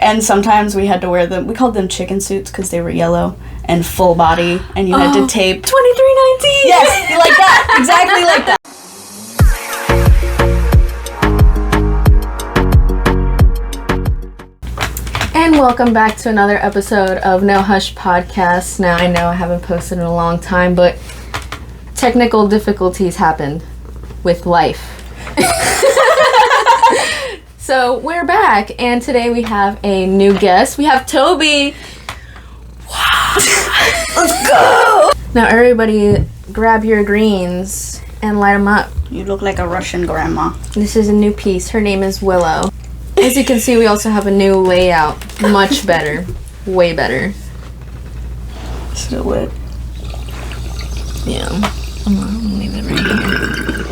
And sometimes we had to wear them. We called them chicken suits because they were yellow and full body, and you had to tape 2319. Yes, like that, exactly like that. And welcome back to another episode of No Hush Podcast. Now, I know I haven't posted in a long time, but technical difficulties happened with life. So, we're back, and today we have a new guest. We have Tobi. Let's go! Now, everybody, grab your greens and light them up. You look like a Russian grandma. This is a new piece. Her name is Willow. As you can see, we also have a new layout. Much better. Way better. Still lit. Yeah. I'm gonna leave it right here.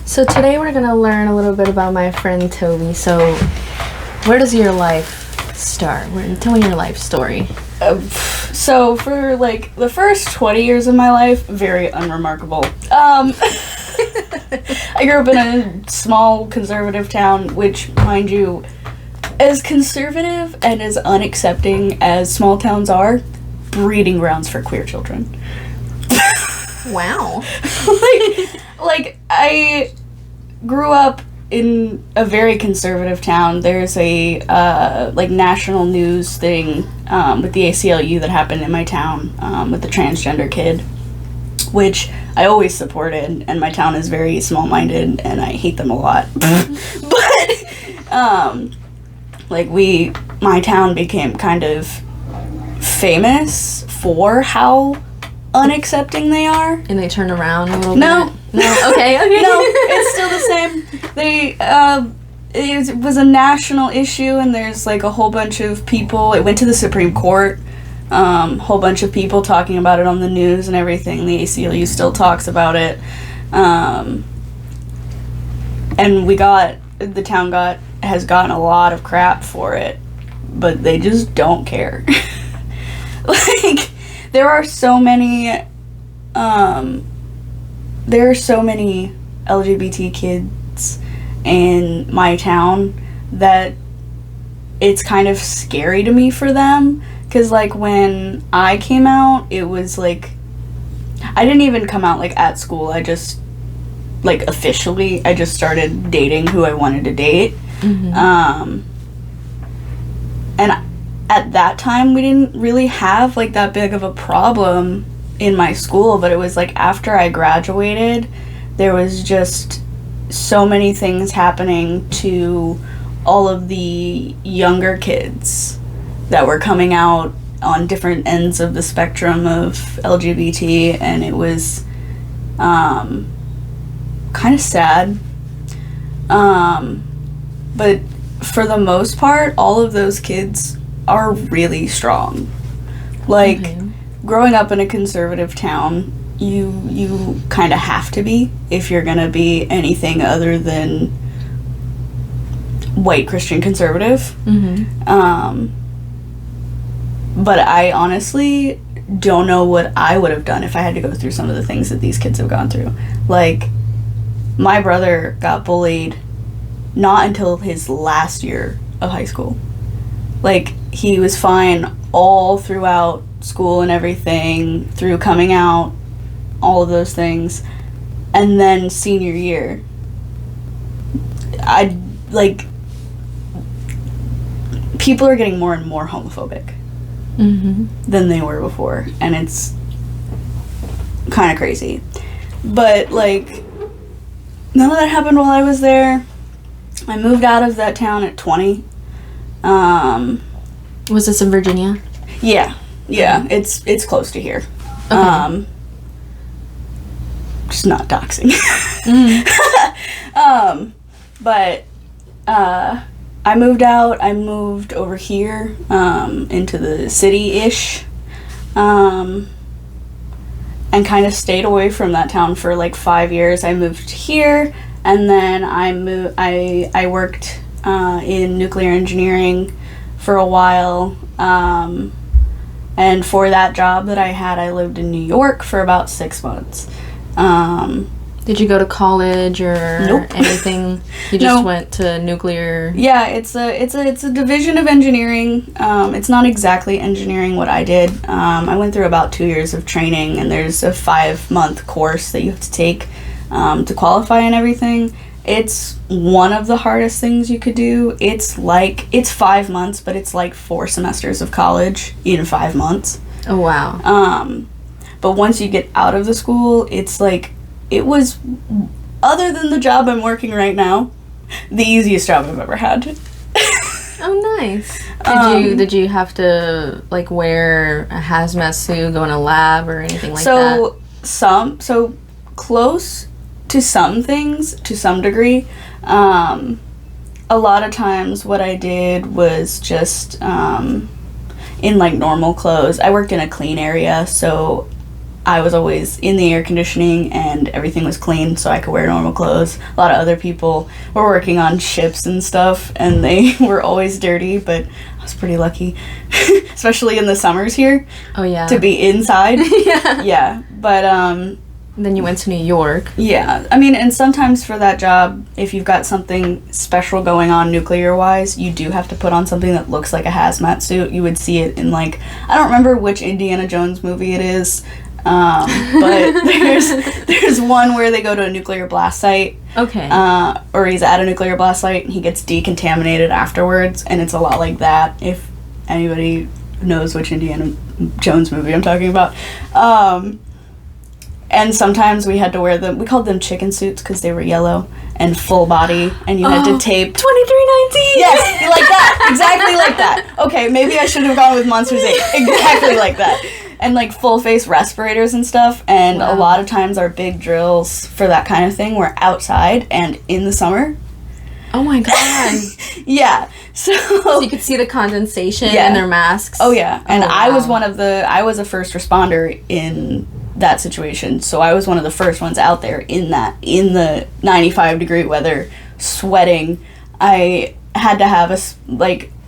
So today we're gonna learn a little bit about my friend Tobi. So, where does your life start? Tell me your life story. So for like the first 20 years of my life, very unremarkable. I grew up in a small conservative town, which, mind you, as conservative and as unaccepting as small towns are, breeding grounds for queer children. Wow. like I grew up in a very conservative town. There's a national news thing with the ACLU that happened in my town with the transgender kid, which I always supported, and my town is very small-minded and I hate them a lot. But my town became kind of famous for how unaccepting they are. And they turn around a little bit? No. Okay. No, it's still the same. It was a national issue, and there's like a whole bunch of people. It went to the Supreme Court. Whole bunch of people talking about it on the news and everything. The ACLU still talks about it. And the town has gotten a lot of crap for it, but they just don't care. Like, there are so many LGBT kids in my town that it's kind of scary to me for them. Because, like, when I came out, it was, like, I didn't even come out, like, at school. I just, like, officially, I just started dating who I wanted to date. Mm-hmm. And at that time, we didn't really have, like, that big of a problem in my school. But it was, like, after I graduated, there was just so many things happening to all of the younger kids that were coming out on different ends of the spectrum of LGBT, and it was kind of sad. But for the most part, all of those kids are really strong. Like, growing up in a conservative town, you kind of have to be if you're gonna be anything other than white Christian conservative. Mm-hmm. But I honestly don't know what I would have done if I had to go through some of the things that these kids have gone through. Like, my brother got bullied not until his last year of high school. Like, he was fine all throughout school and everything, through coming out, all of those things. And then senior year, people are getting more and more homophobic. Mm-hmm. Than they were before, and it's kind of crazy. But, like, none of that happened while I was there. I moved out of that town at 20. Was this in Virginia? Yeah, it's close to here. Okay. Just not doxing. But I moved out. I moved over here into the city-ish, and kind of stayed away from that town for like 5 years. I moved here, and then I worked in nuclear engineering for a while, and for that job that I had, I lived in New York for about 6 months. Did you go to college or Nope. anything? You just went to nuclear? Yeah, it's a division of engineering. It's not exactly engineering what I did. I went through about 2 years of training, and there's a 5-month course that you have to take to qualify and everything. It's one of the hardest things you could do. It's 5 months, but it's like 4 semesters of college in 5 months. Oh, wow. But once you get out of the school, it's like, it was, other than the job I'm working right now, the easiest job I've ever had. Oh, nice. Did you have to, like, wear a hazmat suit, go in a lab or anything like that? So close to some things, to some degree. A lot of times what I did was just in, like, normal clothes. I worked in a clean area, so I was always in the air conditioning and everything was clean, so I could wear normal clothes. A lot of other people were working on ships and stuff, and they were always dirty, but I was pretty lucky, especially in the summers here. Oh, yeah. To be inside. Yeah. Yeah, but then you went to New York. yeah, I mean, and sometimes for that job, if you've got something special going on nuclear-wise, you do have to put on something that looks like a hazmat suit. You would see it in, like, I don't remember which Indiana Jones movie it is, but there's one where they go to a nuclear blast site. Okay. Or he's at a nuclear blast site and he gets decontaminated afterwards, and it's a lot like that, if anybody knows which Indiana Jones movie I'm talking about. And sometimes we had to wear them, we called them chicken suits because they were yellow and full body, and you had to tape. 2319! Yes, like that. Exactly like that. Okay, maybe I should have gone with Monsters, Inc. Exactly like that. And, like, full face respirators and stuff, and Wow. a lot of times our big drills for that kind of thing were outside and in the summer. Oh my god. Yeah, So you could see the condensation Yeah. in their masks. Oh yeah, and Oh, I was wow. I was a first responder in that situation, so I was one of the first ones out there in the 95-degree weather, sweating. I had to have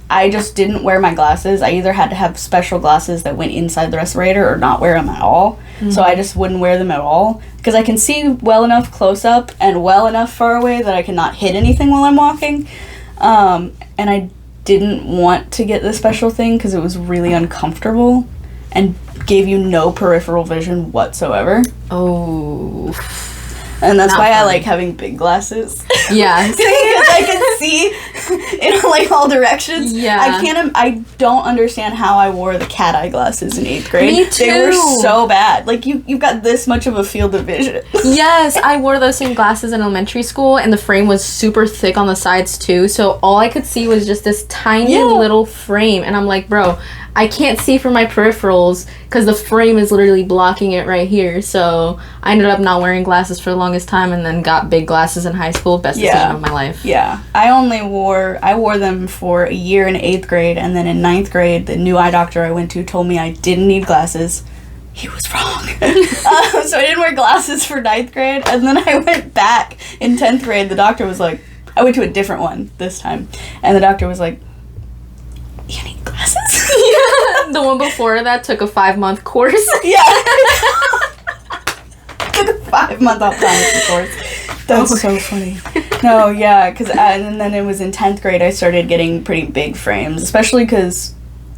I just didn't wear my glasses. I either had to have special glasses that went inside the respirator or not wear them at all. Mm-hmm. So I just wouldn't wear them at all because I can see well enough close up and well enough far away that I cannot hit anything while I'm walking. And I didn't want to get the special thing because it was really uncomfortable and gave you no peripheral vision whatsoever. Oh. And that's Not why I fun. like having big glasses. Yeah. Because I can see in, like, all directions. Yeah. I don't understand how I wore the cat eye glasses in 8th grade. Me They were too. so bad. Like, you've got this much of a field of vision. Yes, I wore those same glasses in elementary school, and the frame was super thick on the sides too, so all I could see was just this tiny Yeah. little frame, and I'm like, bro, I can't see from my peripherals because the frame is literally blocking it right here. So I ended up not wearing glasses for the longest time, and then got big glasses in high school. Best decision of my life. Yeah. I wore them for a year in 8th grade, and then in 9th grade, the new eye doctor I went to told me I didn't need glasses. He was wrong. So I didn't wear glasses for 9th grade, and then I went back in 10th grade. The doctor was like, I went to a different one this time, and the doctor was like, you need glasses? Yeah, the one before that took a 5-month course. Yeah. Took a 5-month optometry course. That's so funny. No, yeah, and then it was in 10th grade I started getting pretty big frames, especially because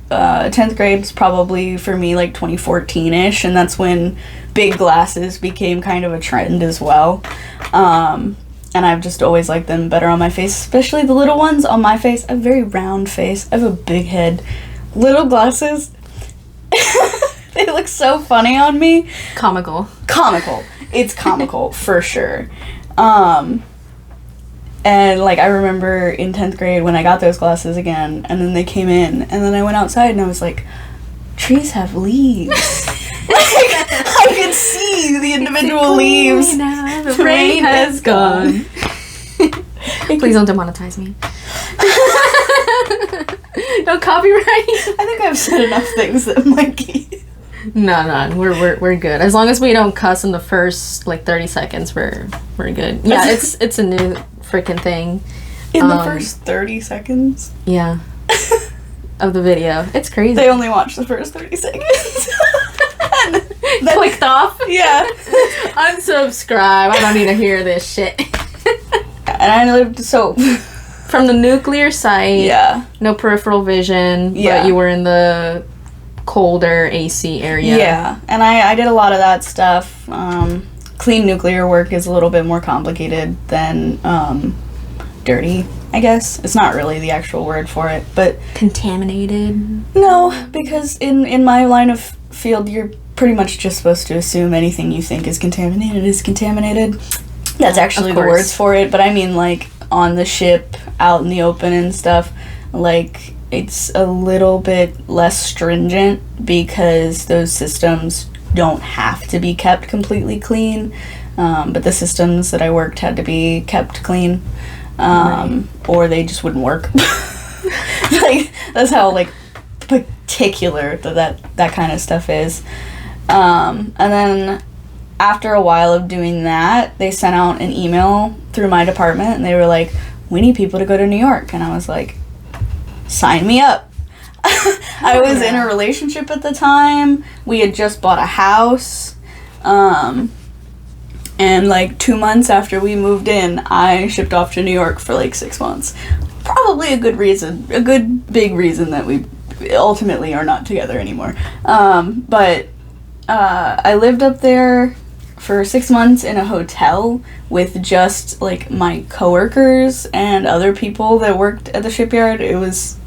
10th grade's probably for me like 2014-ish, and that's when big glasses became kind of a trend as well. And I've just always liked them better on my face, especially the little ones on my face. I have a very round face. I have a big head. Little glasses, they look so funny on me. Comical. Comical. It's comical, for sure. And, like, I remember in 10th grade when I got those glasses again, and then they came in, and then I went outside and I was like, trees have leaves. I could see the individual leaves. Now the The rain has gone. Please don't demonetize me. No copyright. I think I've said enough things that might be. No, we're good. As long as we don't cuss in the first like 30 seconds, we're good. Yeah, it's a new freaking thing. In the first 30 seconds? Yeah. Of the video. It's crazy. They only watch the first 30 seconds. Clicked off. Yeah. Unsubscribe. I don't need to hear this shit. And I lived from the nuclear site. Yeah. No peripheral vision. Yeah. But you were in the colder AC area. Yeah. And I did a lot of that stuff. Clean nuclear work is a little bit more complicated than dirty, I guess. It's not really the actual word for it, but contaminated. No, because in my line of field, you're pretty much just supposed to assume anything you think is contaminated is contaminated. That's actually the words for it, but I mean, like, on the ship, out in the open and stuff, like, it's a little bit less stringent because those systems don't have to be kept completely clean, but the systems that I worked had to be kept clean, or they just wouldn't work. Like, that's how, like, particular that kind of stuff is. And then after a while of doing that, they sent out an email through my department, and they were like, we need people to go to New York. And I was like, sign me up. I was in a relationship at the time. We had just bought a house. And like 2 months after we moved in, I shipped off to New York for like 6 months. Probably a good big reason that we ultimately are not together anymore. But I lived up there for 6 months in a hotel with just like my coworkers and other people that worked at the shipyard. It was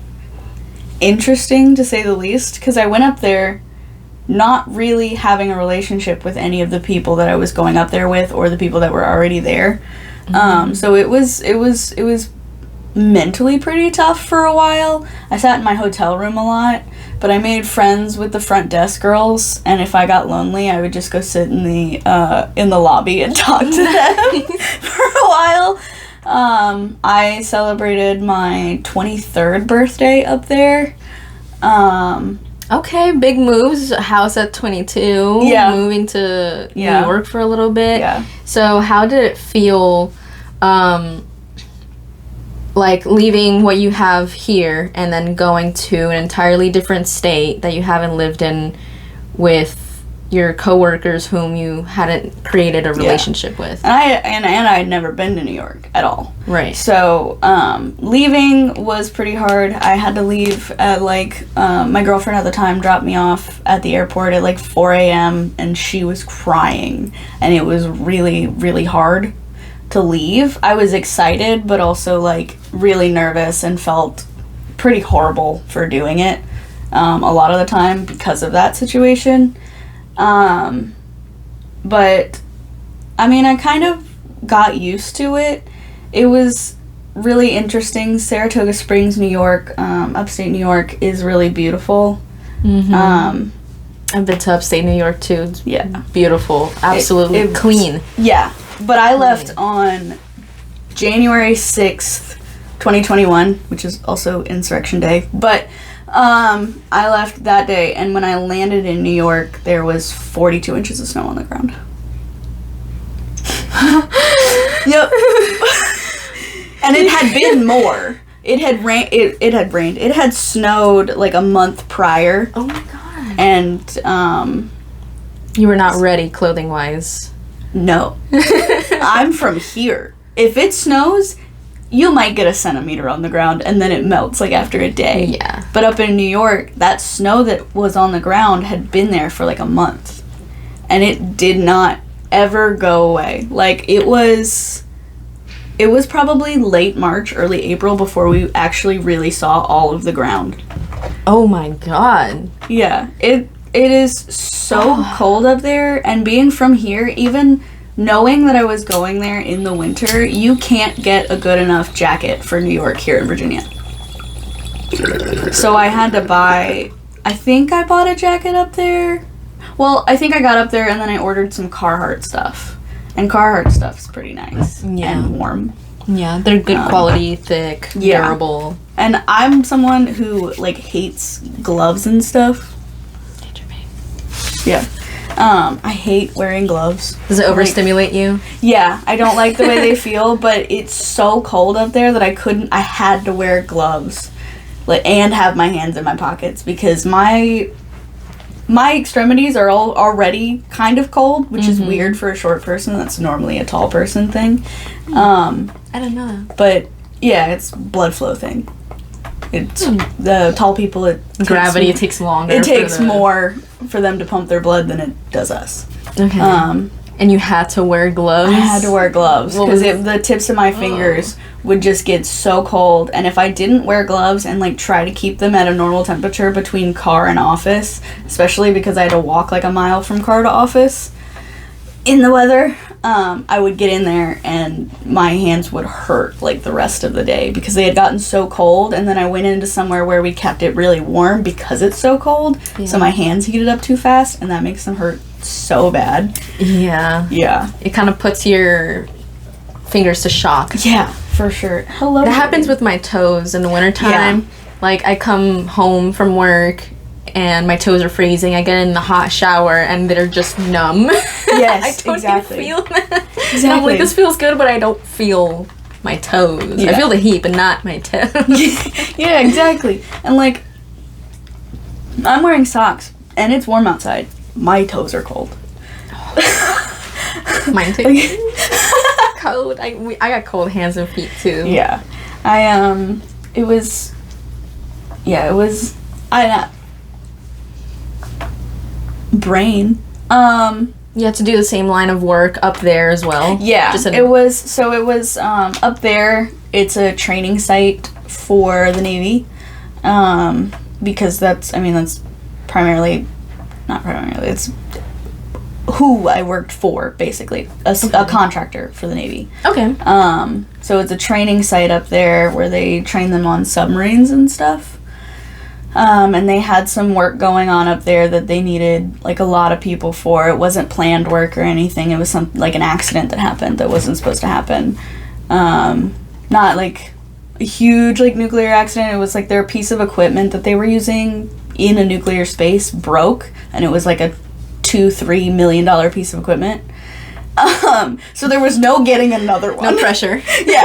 interesting to say the least, because I went up there not really having a relationship with any of the people that I was going up there with or the people that were already there. So it was mentally pretty tough for a while. I sat in my hotel room a lot, but I made friends with the front desk girls, and if I got lonely, I would just go sit in the lobby and talk to them for a while. I celebrated my 23rd birthday up there. Okay, big moves. House at 22. Yeah. Moving to New York for a little bit. Yeah. So how did it feel, like leaving what you have here and then going to an entirely different state that you haven't lived in with your coworkers whom you hadn't created a relationship with? And I had never been to New York at all. Right. So leaving was pretty hard. I had to leave at like, my girlfriend at the time dropped me off at the airport at like 4 a.m. and she was crying, and it was really, really hard to leave. I was excited, but also like really nervous and felt pretty horrible for doing it a lot of the time because of that situation. But I mean, I kind of got used to it. It was really interesting. Saratoga Springs, New York, upstate New York is really beautiful. Mm-hmm. I've been to upstate New York too. It's beautiful. Absolutely it clean. Yeah. But I left on January 6th, 2021, which is also Insurrection Day. But I left that day, and when I landed in New York, there was 42 inches of snow on the ground. Yep. And it had been more. It had rained. It had rained. It had snowed like a month prior. Oh my god. And you were not ready clothing wise. No. I'm from here. If it snows, you might get a centimeter on the ground and then it melts like after a day. Yeah. But up in New York, that snow that was on the ground had been there for like a month. And it did not ever go away. Like it was probably late March, early April before we actually really saw all of the ground. Oh my god. Yeah. It is so cold up there, and being from here, even knowing that I was going there in the winter, you can't get a good enough jacket for New York here in Virginia. So I had to I think I bought a jacket up there. Well, I think I got up there and then I ordered some Carhartt stuff. And Carhartt stuff's pretty nice and warm. Yeah, they're good quality, thick, durable. And I'm someone who like hates gloves and stuff. Yeah. I hate wearing gloves. Does it overstimulate you? Yeah, I don't like the way they feel, but it's so cold up there that I had to wear gloves and have my hands in my pockets because my my extremities are all already kind of cold, which is weird for a short person. That's normally a tall person thing. I don't know. But yeah, it's blood flow thing. It's the tall people. Gravity takes longer. It takes more for them to pump their blood than it does us. Okay. And you had to wear gloves? I had to wear gloves because the tips of my fingers would just get so cold. And if I didn't wear gloves and like try to keep them at a normal temperature between car and office, especially because I had to walk like a mile from car to office in the weather, I would get in there and my hands would hurt like the rest of the day because they had gotten so cold. And then I went into somewhere where we kept it really warm because it's so cold. Yeah. So my hands heated up too fast and that makes them hurt so bad. Yeah. Yeah. It kind of puts your fingers to shock. Yeah, for sure. Hello. That happens with my toes in the wintertime. Yeah. Like, I come home from work and my toes are freezing. I get in the hot shower and they're just numb. Yes, I don't exactly. even feel that. Exactly. And I'm like, this feels good, but I don't feel my toes. Yeah. I feel the heat, but not my toes. Yeah, exactly. And, like, I'm wearing socks and it's warm outside. My toes are cold. Mine too. Cold. I got cold hands and feet too. Yeah. It was brain. You had to do the same line of work up there as well. Yeah. It was up there. It's a training site for the Navy. Because that's primarily, not primarily, it's who I worked for, basically. A contractor for the Navy. Okay. So it's a training site up there where they train them on submarines and stuff. And they had some work going on up there that they needed, like, a lot of people for. It wasn't planned work or anything. It was like an accident that happened that wasn't supposed to happen. Not, like, a huge, like, nuclear accident. It was, like, their piece of equipment that they were using in a nuclear space broke, and it was, like, a $2-3 million piece of equipment. So there was no getting another one. No pressure. Yeah.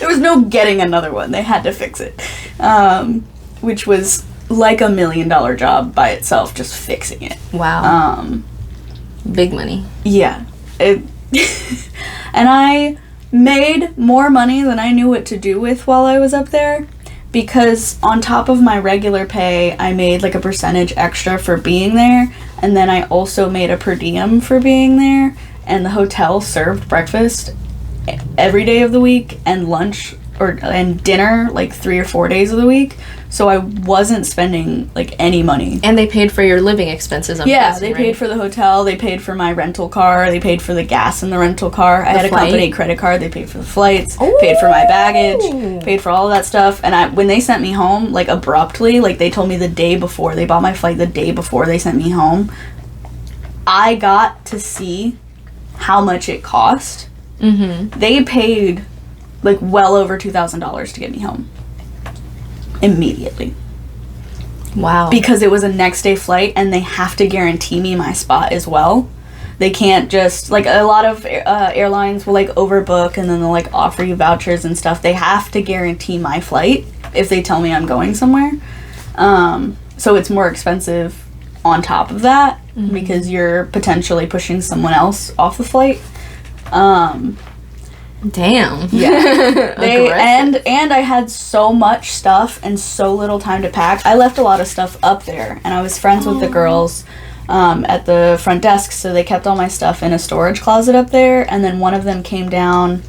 There was no getting another one. They had to fix it. Which was like $1 million job by itself, just fixing it. Wow. Big money. Yeah. And I made more money than I knew what to do with while I was up there. Because on top of my regular pay, I made like a percentage extra for being there. And then I also made a per diem for being there. And the hotel served breakfast every day of the week and lunch and dinner like 3 or 4 days of the week. So I wasn't spending like any money. And they paid for your living expenses. They paid for the hotel. They paid for my rental car. They paid for the gas in the rental car. I had a company credit card. They paid for the flights. Ooh. Paid for my baggage. Paid for all of that stuff. And when they sent me home, like abruptly, like they told me the day before, they bought my flight the day before they sent me home, I got to see how much it cost. Mm-hmm. They paid like well over $2,000 to get me home immediately. Wow. Because it was a next day flight and they have to guarantee me my spot as well. They can't just, like, a lot of airlines will like overbook and then they'll like offer you vouchers and stuff. They have to guarantee my flight if they tell me I'm going somewhere. So it's more expensive on top of that, mm-hmm. because you're potentially pushing someone else off the flight. Damn. Yeah. And I had so much stuff and so little time to pack. I left a lot of stuff up there, and I was friends with the girls at the front desk, so they kept all my stuff in a storage closet up there. And then one of them came down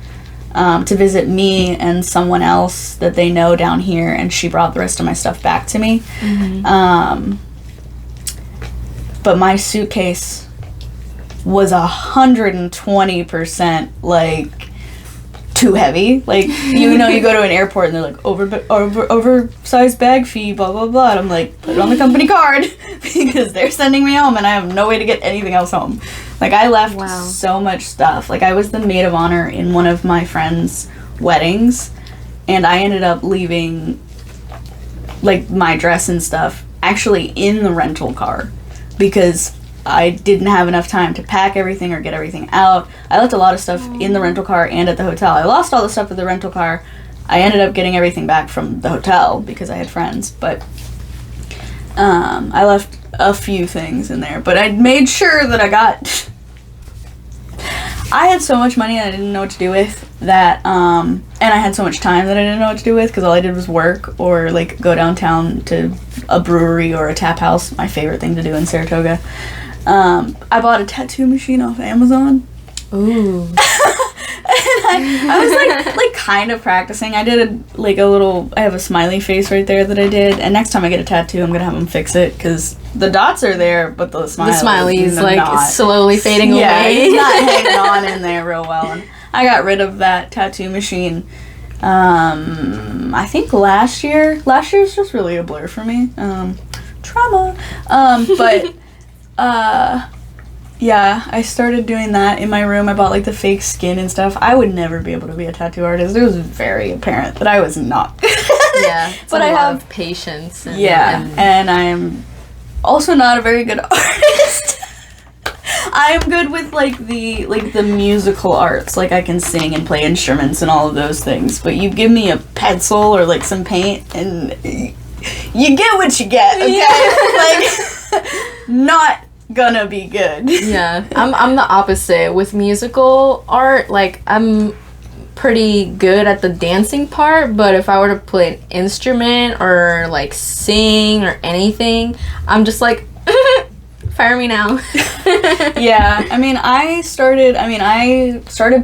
to visit me and someone else that they know down here, and she brought the rest of my stuff back to me. Mm-hmm. But my suitcase was 120% like too heavy. Like, you know, you go to an airport and they're like, oversized bag fee, blah, blah, blah. And I'm like, put it on the company card because they're sending me home and I have no way to get anything else home. Like, I left so much stuff. Like, I was the maid of honor in one of my friend's weddings, and I ended up leaving, like, my dress and stuff actually in the rental car because I didn't have enough time to pack everything or get everything out. I left a lot of stuff in the rental car and at the hotel. I lost all the stuff at the rental car. I ended up getting everything back from the hotel because I had friends. But I left a few things in there, but I made sure that I had so much money that I didn't know what to do with that, and I had so much time that I didn't know what to do with because all I did was work or like go downtown to a brewery or a tap house. My favorite thing to do in Saratoga. I bought a tattoo machine off Amazon. Ooh. And I was like kind of practicing. I did I have a smiley face right there that I did. And next time I get a tattoo, I'm gonna have them fix it because the dots are there, but the smiley is like not. Slowly fading away. Yeah, it's not hanging on in there real well. And I got rid of that tattoo machine. I think last year. Last year's just really a blur for me. Trauma. Yeah, I started doing that in my room. I bought like the fake skin and stuff. I would never be able to be a tattoo artist. It was very apparent that I was not. Yeah, but I have of patience. And I am also not a very good artist. I am good with like the musical arts. Like I can sing and play instruments and all of those things. But you give me a pencil or like some paint and you get what you get. Okay, like not gonna be good. Yeah, I'm the opposite with musical art. Like I'm pretty good at the dancing part, but if I were to play an instrument or like sing or anything, I'm just like fire me now. Yeah, I started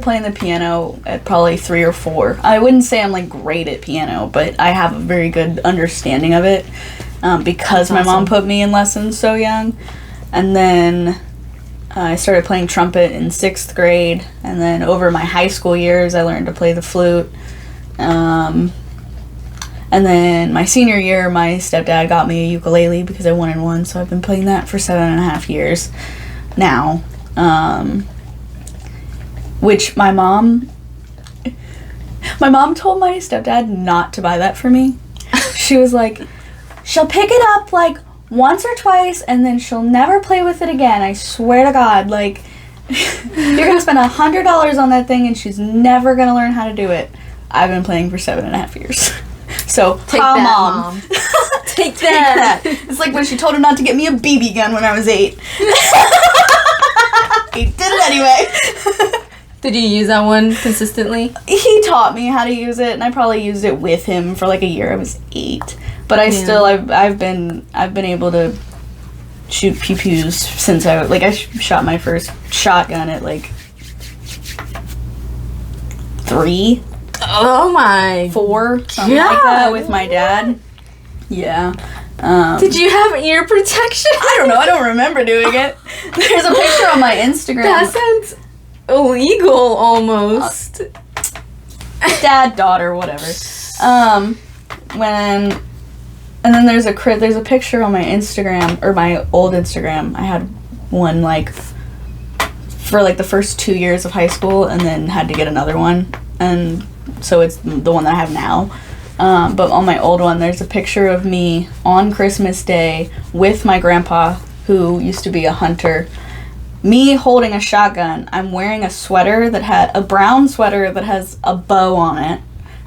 playing the piano at probably 3 or 4. I wouldn't say I'm like great at piano, but I have a very good understanding of it because my mom put me in lessons so young. And then I started playing trumpet in 6th grade. And then over my high school years, I learned to play the flute. And then my senior year, my stepdad got me a ukulele because I wanted one. So I've been playing that for 7.5 years now. Which my mom told my stepdad not to buy that for me. She was like, she'll pick it up like once or twice and then she'll never play with it again. I swear to God, like you're gonna spend $100 on that thing and she's never gonna learn how to do it. I've been playing for 7.5 years. So take that, mom. Take that. It's like when she told her not to get me a BB gun when I was 8. He did it anyway. Did you use that one consistently? He taught me how to use it, and I probably used it with him for like a year. I was 8, but I've been able to shoot pew pews since I shot my first shotgun at like 3. Oh my 4, something like that with my dad. Yeah. Did you have ear protection? I don't know. I don't remember doing it. There's a picture on my Instagram. That sounds illegal almost. Dad, daughter, whatever. And then there's a picture on my Instagram, or my old Instagram. I had one like for like the first 2 years of high school, and then had to get another one, and so it's the one that I have now. But on my old one, there's a picture of me on Christmas Day with my grandpa, who used to be a hunter. Me holding a shotgun. I'm wearing a brown sweater that has a bow on it,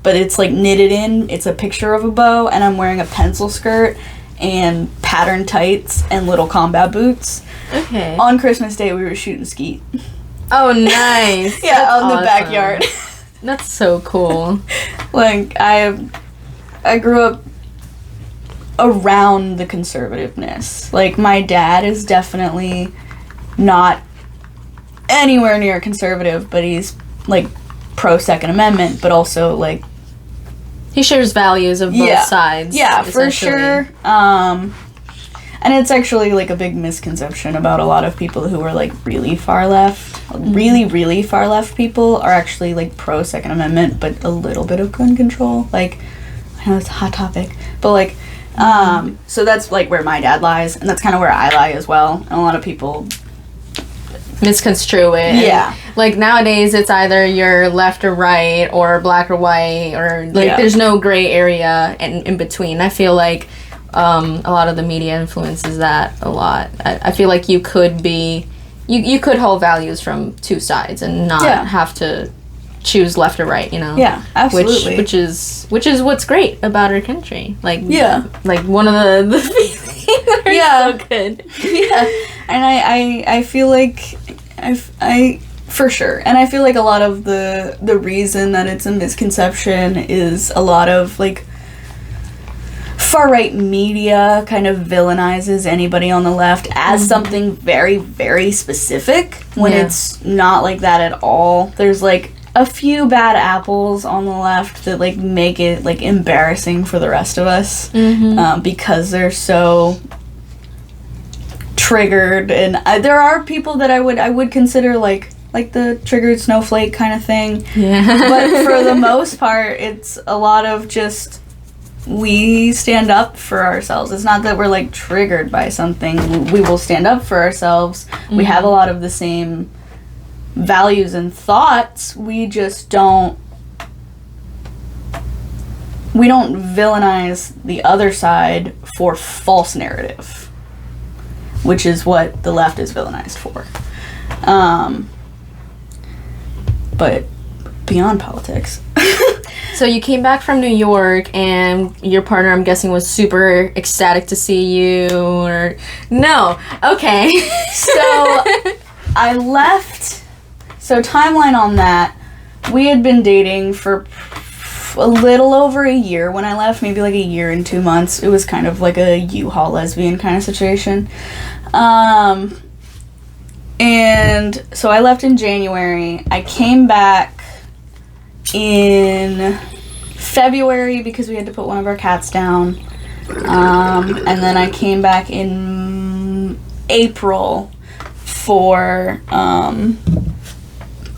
but it's like knitted in. It's a picture of a bow, and I'm wearing a pencil skirt and patterned tights and little combat boots. Okay. On Christmas Day, we were shooting skeet. Oh, nice. Yeah, That's out in the awesome. backyard. That's so cool. Like, I grew up around the conservativeness. Like, my dad is definitely not anywhere near conservative, but he's like pro Second Amendment, but also like he shares values of both sides. Yeah, for sure. And it's actually like a big misconception about a lot of people who are like really far left. Really far left people are actually like pro Second Amendment, but a little bit of gun control. Like, I know it's a hot topic, but like so that's like where my dad lies, and that's kind of where I lie as well. And a lot of people misconstrue it. Yeah. And, like nowadays it's either you're left or right or black or white, or like there's no gray area in between. I feel like a lot of the media influences that a lot. I feel like you could be you could hold values from two sides and not have to choose left or right, you know. Yeah, absolutely. Which is what's great about our country. Like, yeah, like one of the things that are so good. Yeah, and I feel like I for sure, and I feel like a lot of the reason that it's a misconception is a lot of like far right media kind of villainizes anybody on the left as something very, very specific when it's not like that at all. There's like a few bad apples on the left that like make it like embarrassing for the rest of us because they're so triggered, and there are people that I would consider like the triggered snowflake kind of thing. Yeah. But for the most part, it's a lot of just we stand up for ourselves. It's not that we're like triggered by something. We will stand up for ourselves. We have a lot of the same values and thoughts. We just don't villainize the other side for false narrative, which is what the left is villainized for. But beyond politics. So you came back from New York, and your partner, I'm guessing, was super ecstatic to see you, or no? Okay. So I left. So timeline on that, we had been dating for a little over a year when I left, maybe like a year and 2 months. It was kind of like a U-Haul lesbian kind of situation. And so I left in January. I came back in February because we had to put one of our cats down. And then I came back in April for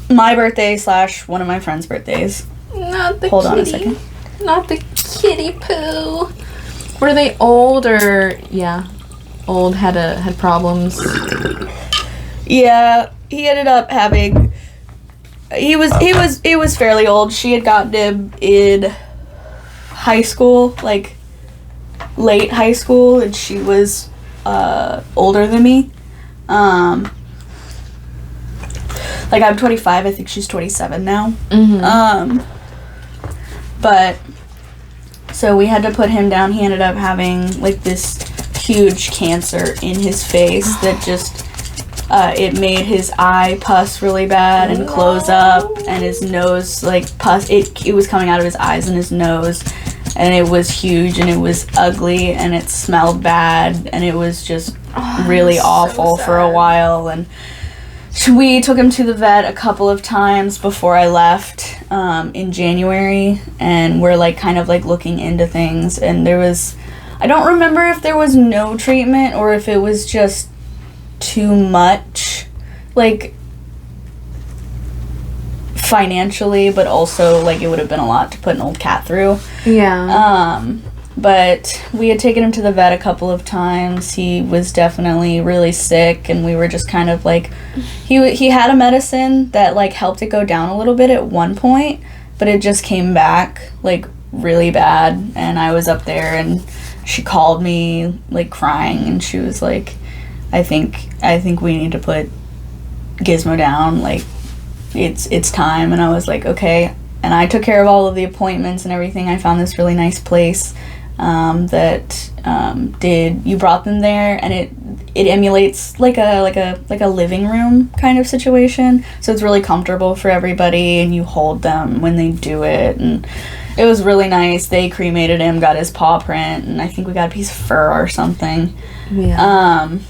my birthday / one of my friends' birthdays. Not the Hold kitty. on a second. Not the kitty poo. Were they old or old? Had problems. Yeah, he ended up having. He was fairly old. She had gotten him in high school, like late high school, and she was older than me. Like I'm 25, I think she's 27 now. But so we had to put him down. He ended up having like this huge cancer in his face that just it made his eye pus really bad and close up, and his nose like pus. It was coming out of his eyes and his nose, and it was huge and it was ugly and it smelled bad and it was just really awful for a while. And we took him to the vet a couple of times before I left in January, and we're like kind of like looking into things, and I don't remember if there was no treatment or if it was just too much, like financially, but also like it would have been a lot to put an old cat through. But we had taken him to the vet a couple of times. He was definitely really sick, and we were just kind of like, he had a medicine that like helped it go down a little bit at one point, but it just came back like really bad. And I was up there, and she called me like crying, and she was like, I think we need to put Gizmo down, like it's time. And I was like, okay. And I took care of all of the appointments and everything. I found this really nice place you brought them there, and it emulates like a living room kind of situation, so it's really comfortable for everybody, and you hold them when they do it, and it was really nice. They cremated him, got his paw print, and I think we got a piece of fur or something. And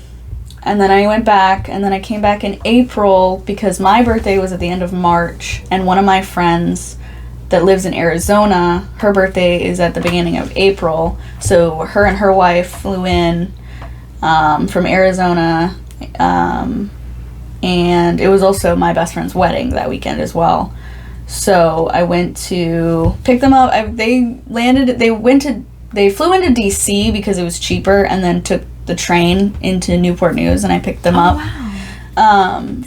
then I went back, and then I came back in April because my birthday was at the end of March, and one of my friends that lives in Arizona, her birthday is at the beginning of April, so her and her wife flew in from Arizona, and it was also my best friend's wedding that weekend as well. So I went to pick them up. They flew into DC because it was cheaper, and then took the train into Newport News, and I picked them up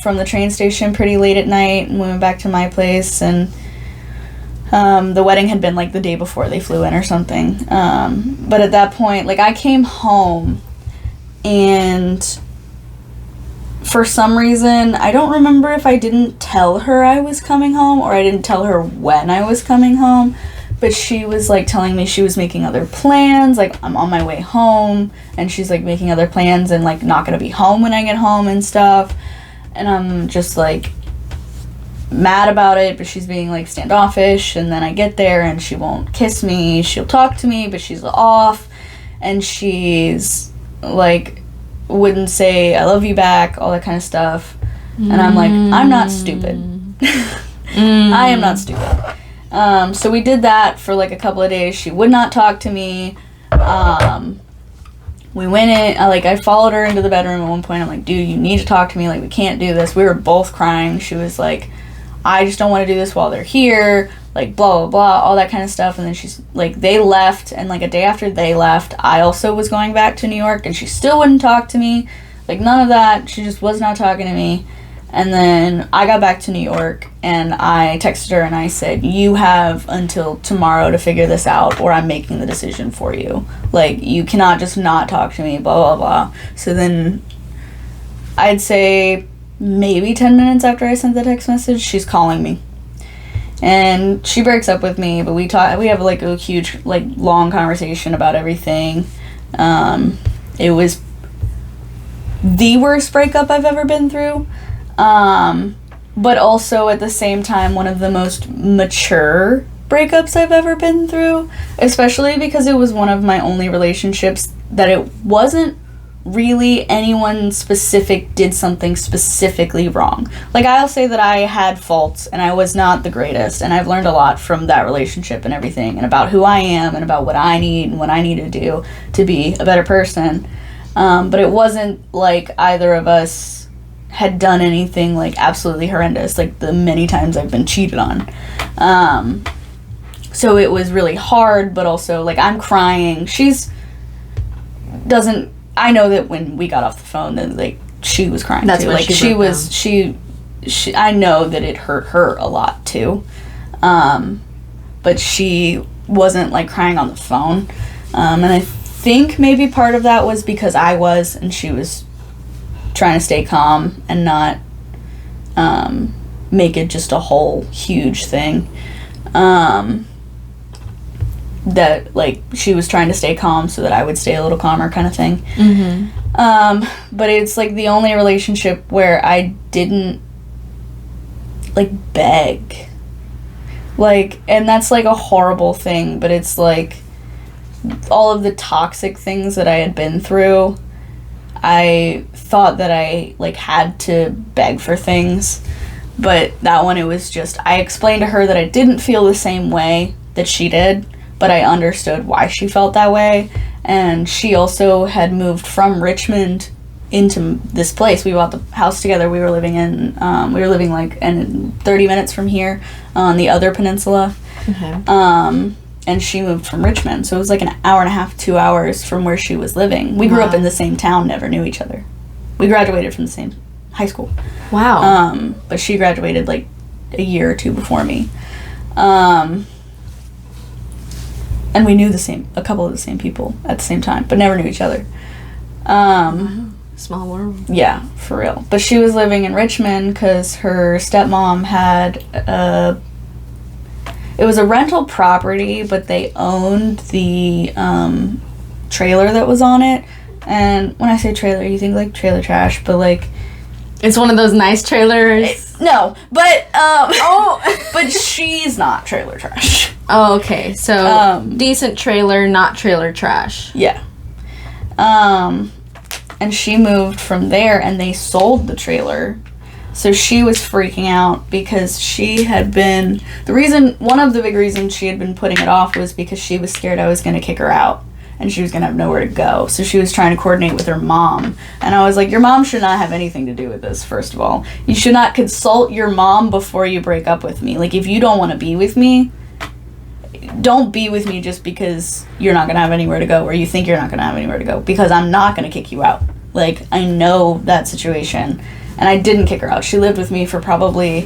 from the train station pretty late at night, and we went back to my place, and the wedding had been like the day before they flew in or something. But at that point, like I came home, and for some reason, I don't remember if I didn't tell her I was coming home or I didn't tell her when I was coming home, but she was like telling me she was making other plans, like I'm on my way home, and she's like making other plans and like not gonna be home when I get home and stuff. And I'm just like mad about it, but she's being like standoffish. And then I get there and she won't kiss me. She'll talk to me, but she's off, and she's like wouldn't say I love you back, all that kind of stuff. And I'm like, I'm not stupid. I am not stupid. So we did that for like a couple of days. She would not talk to me. We went in, I followed her into the bedroom at one point. I'm like, dude, you need to talk to me. Like, we can't do this. We were both crying. She was like, I just don't want to do this while they're here. Like, blah, blah, blah, all that kind of stuff. And then she's like, they left. And like a day after they left, I also was going back to New York, and she still wouldn't talk to me. Like, none of that. She just was not talking to me. And then I got back to New York, and I texted her and I said, you have until tomorrow to figure this out, or I'm making the decision for you. Like, you cannot just not talk to me, blah, blah, blah. So then I'd say maybe 10 minutes after I sent the text message, she's calling me. And she breaks up with me, but we have like a huge, like, long conversation about everything. It was the worst breakup I've ever been through. But also at the same time, one of the most mature breakups I've ever been through, especially because it was one of my only relationships that it wasn't really anyone specific did something specifically wrong. Like, I'll say that I had faults and I was not the greatest, and I've learned a lot from that relationship and everything, and about who I am and about what I need and what I need to do to be a better person. But it wasn't like either of us had done anything like absolutely horrendous, like the many times I've been cheated on. So it was really hard, but also like I'm crying. I know that when we got off the phone, then like she was crying too. Like she I know that it hurt her a lot too. But she wasn't like crying on the phone. And I think maybe part of that was because I was, and she was trying to stay calm and not make it just a whole huge thing. That like she was trying to stay calm so that I would stay a little calmer, kind of thing. But it's like the only relationship where I didn't like beg, like, and that's like a horrible thing, but it's like all of the toxic things that I had been through, I thought that I like had to beg for things. But that one, it was just, I explained to her that I didn't feel the same way that she did, but I understood why she felt that way. And she also had moved from Richmond into this place. We bought the house together. We were living like in 30 minutes from here on the other peninsula. Okay. And she moved from Richmond, so it was like an hour and a half, 2 hours from where she was living. We grew up in the same town, never knew each other. We graduated from the same high school. Wow. But she graduated like a year or two before me. And we knew a couple of the same people at the same time, but never knew each other. Small world. Yeah, for real. But she was living in Richmond because her stepmom had it was a rental property, but they owned the trailer that was on it. And when I say trailer, you think like trailer trash, but like it's one of those nice trailers. No, but but she's not trailer trash. Oh, okay. So decent trailer, not trailer trash. Yeah. And she moved from there, and they sold the trailer. So she was freaking out because she had been, one of the big reasons she had been putting it off was because she was scared I was going to kick her out and she was going to have nowhere to go. So she was trying to coordinate with her mom. And I was like, your mom should not have anything to do with this, first of all. You should not consult your mom before you break up with me. Like, if you don't want to be with me, don't be with me just because you're not going to have anywhere to go, or you think you're not going to have anywhere to go, because I'm not going to kick you out. Like, I know that situation. And I didn't kick her out. She lived with me for probably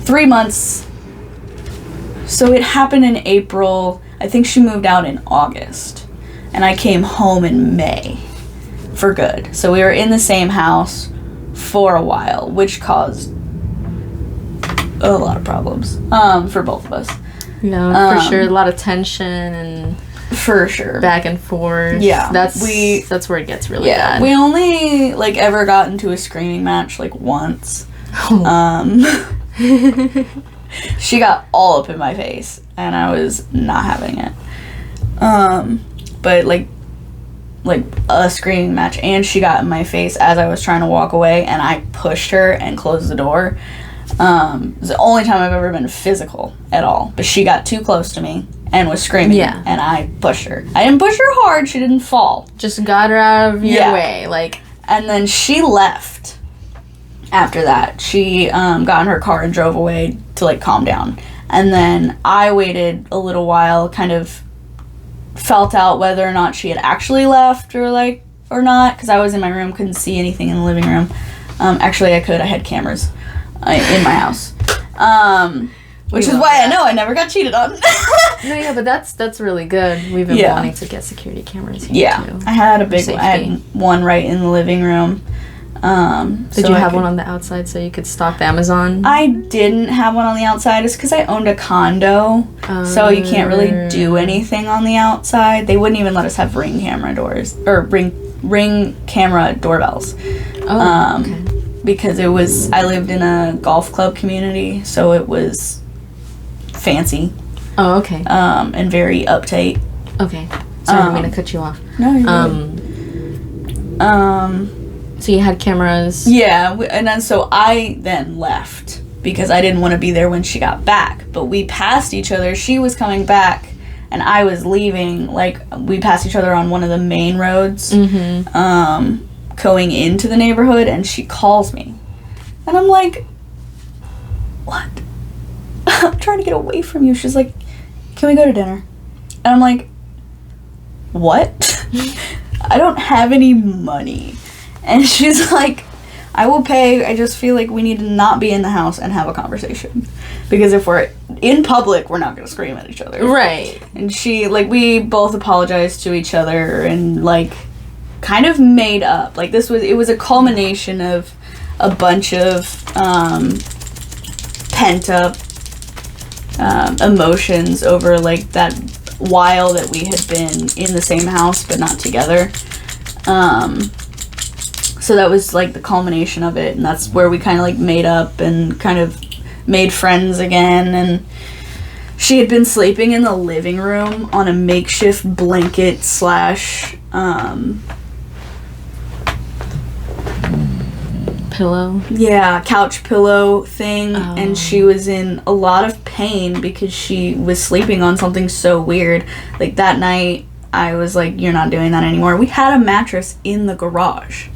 3 months. So it happened in April. I think she moved out in August. And I came home in May for good. So we were in the same house for a while, which caused a lot of problems for both of us. Yeah, for sure. A lot of tension and for sure back and forth. Yeah, that's where it gets really bad. We only like ever got into a screaming match like once. She got all up in my face, and I was not having it. But like a screaming match, and she got in my face as I was trying to walk away, and I pushed her and closed the door. It was the only time I've ever been physical at all. But she got too close to me and was screaming, and I pushed her. I didn't push her hard, she didn't fall. Just got her out of your way, like. And then she left after that. She got in her car and drove away to like calm down. And then I waited a little while, kind of felt out whether or not she had actually left or not, because I was in my room, couldn't see anything in the living room. Actually, I had cameras in my house, which is why I know I never got cheated on. No, yeah, but that's really good. We've been wanting to get security cameras here too. I had I had one right in the living room. Did you have one on the outside so you could stalk the Amazon? I didn't have one on the outside. It's because I owned a condo, so you can't really do anything on the outside. They wouldn't even let us have ring camera doors or ring camera doorbells. Okay. Because I lived in a golf club community, so it was fancy. Oh, okay. And very uptight. Okay. Sorry, I didn't mean to cut you off. No, you're so you had cameras. Yeah, and then so I then left because I didn't want to be there when she got back. But we passed each other. She was coming back, and I was leaving. Like, we passed each other on one of the main roads, going into the neighborhood, and she calls me. And I'm like, what? I'm trying to get away from you. She's like, can we go to dinner? And I'm like, what? I don't have any money. And she's like, I will pay. I just feel like we need to not be in the house and have a conversation. Because if we're in public, we're not going to scream at each other. Right. And we both apologized to each other and, kind of made up. It was a culmination of a bunch of pent up emotions over, that while that we had been in the same house but not together. So that was the culmination of it, and that's where we kind of made up and kind of made friends again. And she had been sleeping in the living room on a makeshift blanket / pillow. Yeah, couch pillow thing. Oh. And she was in a lot of pain because she was sleeping on something so weird. That night, I was like, you're not doing that anymore. We had a mattress in the garage.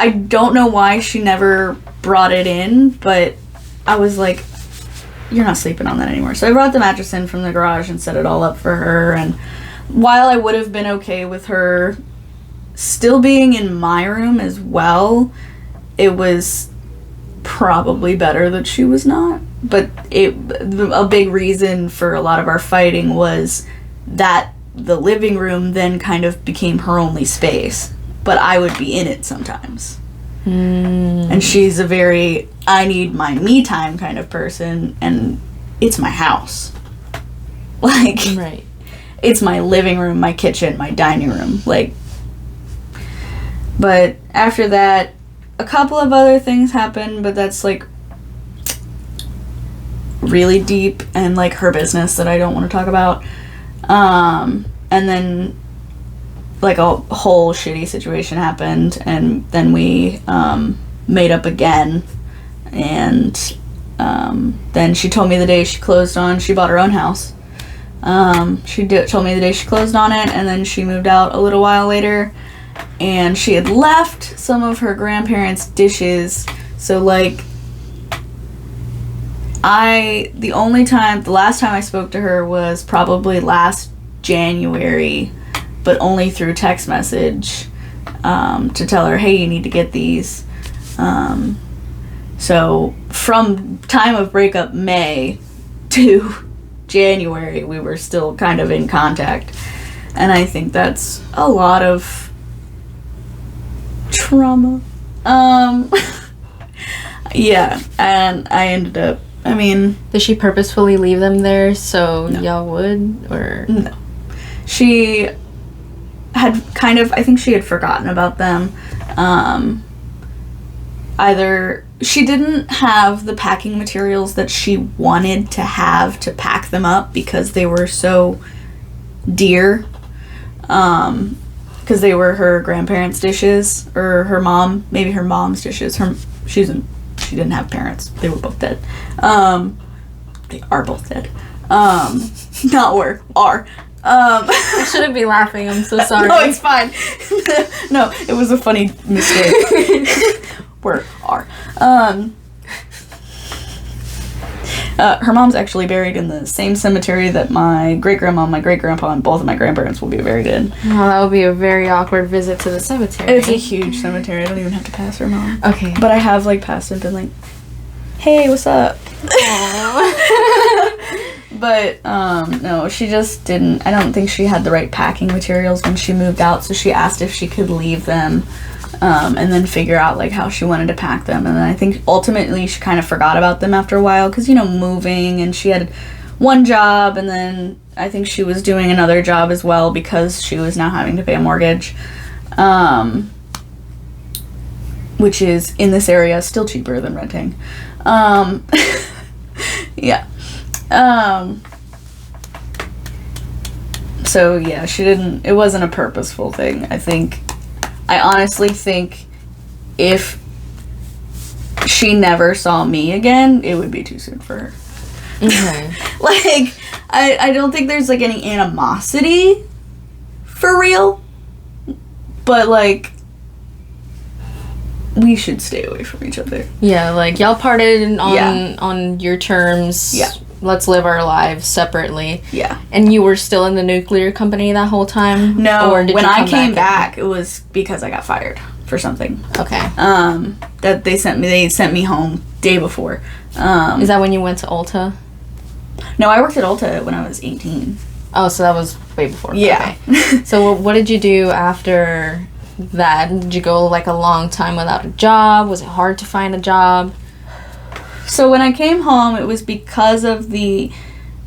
I don't know why she never brought it in, but I was like, you're not sleeping on that anymore. So I brought the mattress in from the garage and set it all up for her. And while I would have been okay with her still being in my room as well, it was probably better that she was not. But a big reason for a lot of our fighting was that the living room then kind of became her only space. But I would be in it sometimes. And she's a very, I need my me time kind of person, and it's my house. Right. It's my living room, my kitchen, my dining room. But after that, a couple of other things happened, but that's really deep and her business that I don't want to talk about. And then a whole shitty situation happened, and then we made up again. And then she told me the day she closed on, she bought her own house. Told me the day she closed on it, and then she moved out a little while later, and she had left some of her grandparents' dishes. So the last time I spoke to her was probably last January, but only through text message, to tell her, hey, you need to get these. So from time of breakup May to January, we were still kind of in contact. And I think that's a lot of trauma. Yeah, and I ended up, I mean... Did she purposefully leave them there so No. y'all would, or? No. She had kind of, I think she had forgotten about them. Either she didn't have the packing materials that she wanted to have to pack them up because they were so dear. Because they were her grandparents' dishes, or her mom, maybe her mom's dishes. She didn't have parents. They were both dead. They are both dead. Not were, are. I shouldn't be laughing. I'm so sorry. No, it's fine. No, it was a funny mistake. Were, are. Her mom's actually buried in the same cemetery that my great-grandma, my great-grandpa, and both of my grandparents will be buried in. Well, that would be a very awkward visit to the cemetery. It's a huge cemetery. I don't even have to pass her mom. Okay. But I have, like, passed and been like, hey, what's up? But, no, she just didn't, I don't think she had the right packing materials when she moved out, so she asked if she could leave them, and then figure out, like, how she wanted to pack them, and then I think ultimately she kind of forgot about them after a while, because, you know, moving, and she had one job, and then I think she was doing another job as well, because she was now having to pay a mortgage, which is, in this area, still cheaper than renting. Yeah. So yeah, it wasn't a purposeful thing. I honestly think if she never saw me again, it would be too soon for her. Okay. Like, I don't think there's, like, any animosity for real, but, like, we should stay away from each other. Yeah, like, y'all parted Yeah. on your terms. Yeah. Let's live our lives separately. Yeah. And you were still in the nuclear company that whole time? No, Or did when you I come came back, it was because I got fired for something. Okay. That they sent me home day before. Is that when you went to Ulta? No, I worked at Ulta when I was 18. Oh, so that was way before. Yeah. Okay. So what did you do after that? Did you go, like, a long time without a job? Was it hard to find a job? So when I came home, it was because of the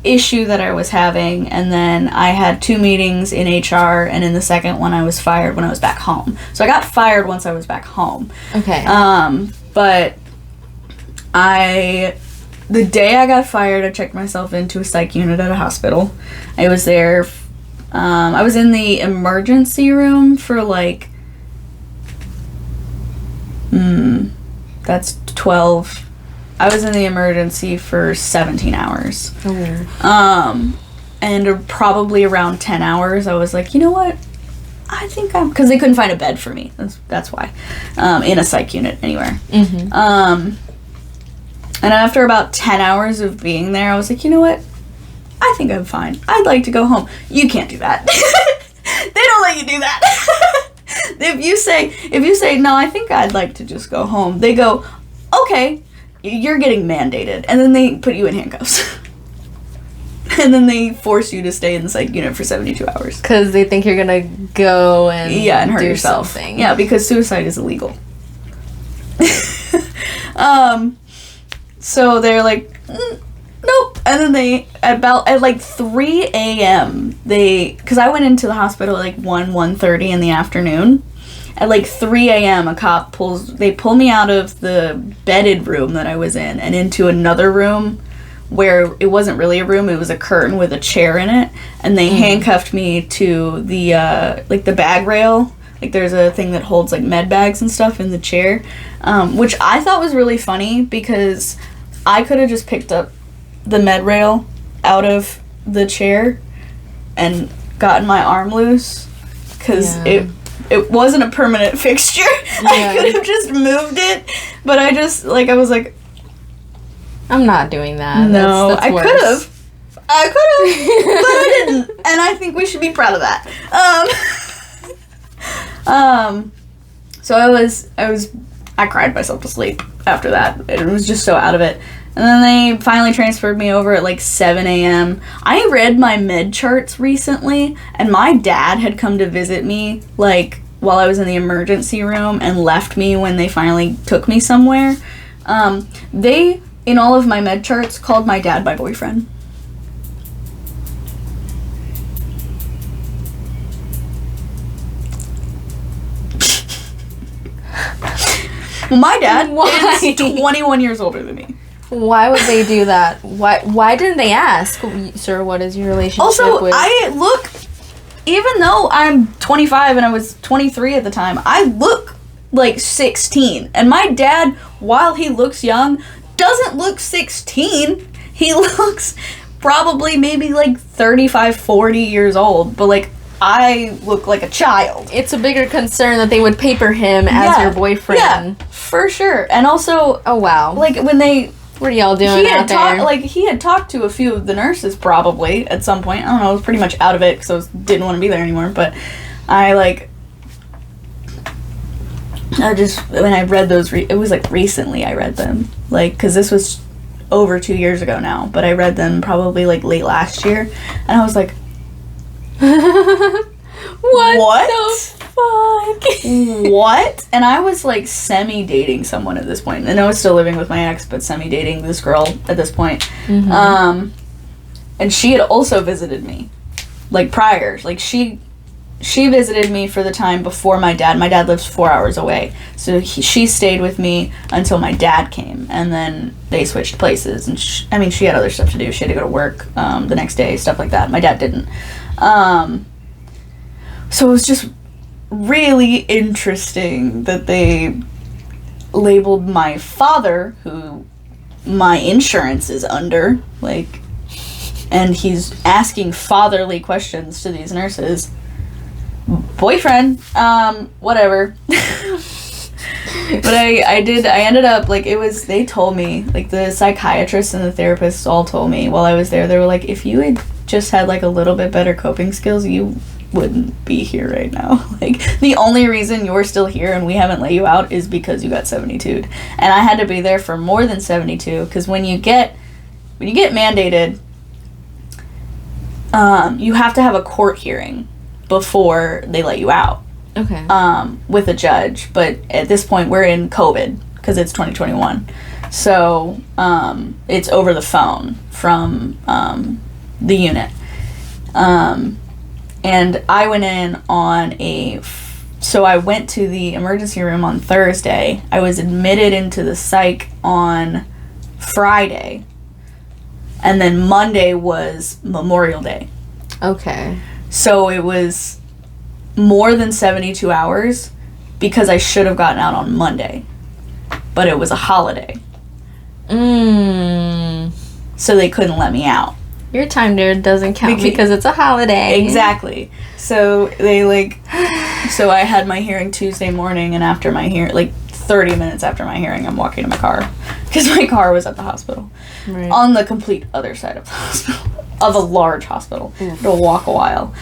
issue that I was having, and then I had 2 meetings in HR, and in the second one I was fired when I was back home. So I got fired once I was back home. Okay. But the day I got fired, I checked myself into a psych unit at a hospital. I was there, I was in the emergency room for, like, that's 12. I was in the emergency for 17 hours. Oh. And probably around 10 hours, I was like, you know what? I think because they couldn't find a bed for me. That's why. In a psych unit anywhere. Mm-hmm. And after about 10 hours of being there, I was like, you know what? I think I'm fine. I'd like to go home. You can't do that. They don't let you do that. If you say, no, I think I'd like to just go home, they go, okay, you're getting mandated. And then they put you in handcuffs. And then they force you to stay in the psych unit for 72 hours. Because they think you're going to go and hurt do yourself. Something. Yeah, because suicide is illegal. So they're like, nope. And then at like 3 a.m., because I went into the hospital at like 1:30 in the afternoon. At like 3 a.m., a cop pull me out of the bedded room that I was in and into another room where it wasn't really a room, it was a curtain with a chair in it, and they handcuffed me to the like the bag rail. Like, there's a thing that holds like med bags and stuff in the chair, which I thought was really funny because I could have just picked up the med rail out of the chair and gotten my arm loose, because it wasn't a permanent fixture. Yeah. I could have just moved it, but I was like, I'm not doing that. No, that's I could have, but I didn't, and I think we should be proud of that. So I cried myself to sleep after that. It was just so out of it. And then they finally transferred me over at like 7 a.m. I read my med charts recently, and my dad had come to visit me like while I was in the emergency room and left me when they finally took me somewhere. They, in all of my med charts, called my dad my boyfriend. Well, my dad is 21 years older than me. Why would they do that? Why didn't they ask, sir, what is your relationship also, with... I look, even though I'm 25 and I was 23 at the time, I look like 16. And my dad, while he looks young, doesn't look 16. He looks probably maybe like 35, 40 years old. But like, I look like a child. It's a bigger concern that they would paper him as your boyfriend. Yeah, for sure. And also... Oh, wow. Like, when they... What are y'all doing out there? He had talked to a few of the nurses probably at some point. I don't know, I was pretty much out of it because didn't want to be there anymore. But I just, when I read those, it was like recently I read them. Like, because this was over 2 years ago now. But I read them probably like late last year. And I was like, what the fuck? What? And I was like semi-dating someone at this point. And I was still living with my ex, but semi-dating this girl at this point. Mm-hmm. And she had also visited me, like prior. Like she visited me for the time before my dad. My dad lives 4 hours away. So she stayed with me until my dad came. And then they switched places. And she had other stuff to do. She had to go to work the next day, stuff like that. My dad didn't. So it was just really interesting that they labeled my father, who my insurance is under, like, and he's asking fatherly questions to these nurses. Boyfriend, whatever. But I ended up, like, they told me, like, the psychiatrists and the therapists all told me while I was there, they were like, if you had just had, like, a little bit better coping skills, you wouldn't be here right now. Like, the only reason you're still here and we haven't let you out is because you got 72'd. And I had to be there for more than 72, because when you get mandated, you have to have a court hearing before they let you out. Okay. With a judge. But at this point, we're in COVID, because it's 2021. So, it's over the phone from, the unit. And I went in on so I went to the emergency room on Thursday. I was admitted into the psych on Friday. And then Monday was Memorial Day. Okay. So it was more than 72 hours because I should have gotten out on Monday. But it was a holiday. So they couldn't let me out. Your time there doesn't count because it's a holiday. Exactly. So so I had my hearing Tuesday morning, and after my hearing, like 30 minutes after my hearing, I'm walking to my car because my car was at the hospital. Right. On the complete other side of the hospital, of a large hospital. It'll walk a while.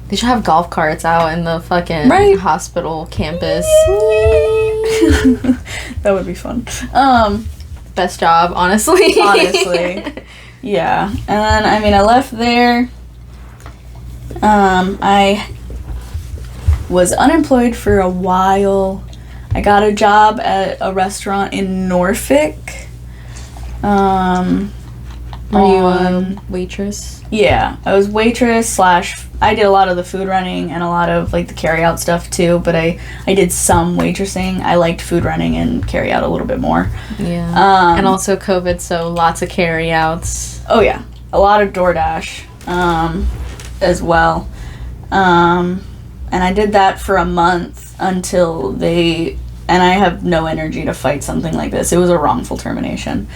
They should have golf carts out in the fucking hospital campus. That would be fun. Best job, honestly. Yeah. And then, I left there. I was unemployed for a while. I got a job at a restaurant in Norfolk. Were you a waitress? Yeah, I was waitress / I did a lot of the food running and a lot of like the carry out stuff too, but I did some waitressing. I liked food running and carry out a little bit more. Yeah. And also COVID, so lots of carry outs. Oh yeah. A lot of DoorDash as well. And I did that for a month until and I have no energy to fight something like this. It was a wrongful termination.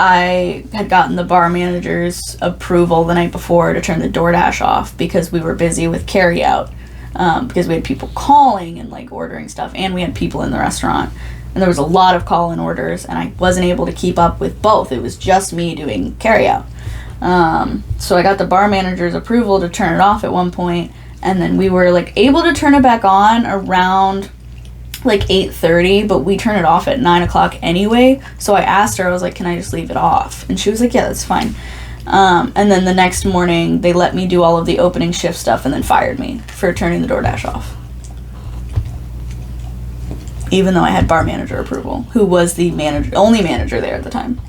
I had gotten the bar manager's approval the night before to turn the DoorDash off because we were busy with carryout. Because we had people calling and like ordering stuff, and we had people in the restaurant. And there was a lot of call-in orders, and I wasn't able to keep up with both. It was just me doing carryout. So I got the bar manager's approval to turn it off at one point, and then we were like able to turn it back on around like 8:30, but we turn it off at 9 o'clock anyway. So I asked her, I was like, can I just leave it off? And she was like, yeah, that's fine. And then the next morning, they let me do all of the opening shift stuff and then fired me for turning the DoorDash off. Even though I had bar manager approval, who was the only manager there at the time.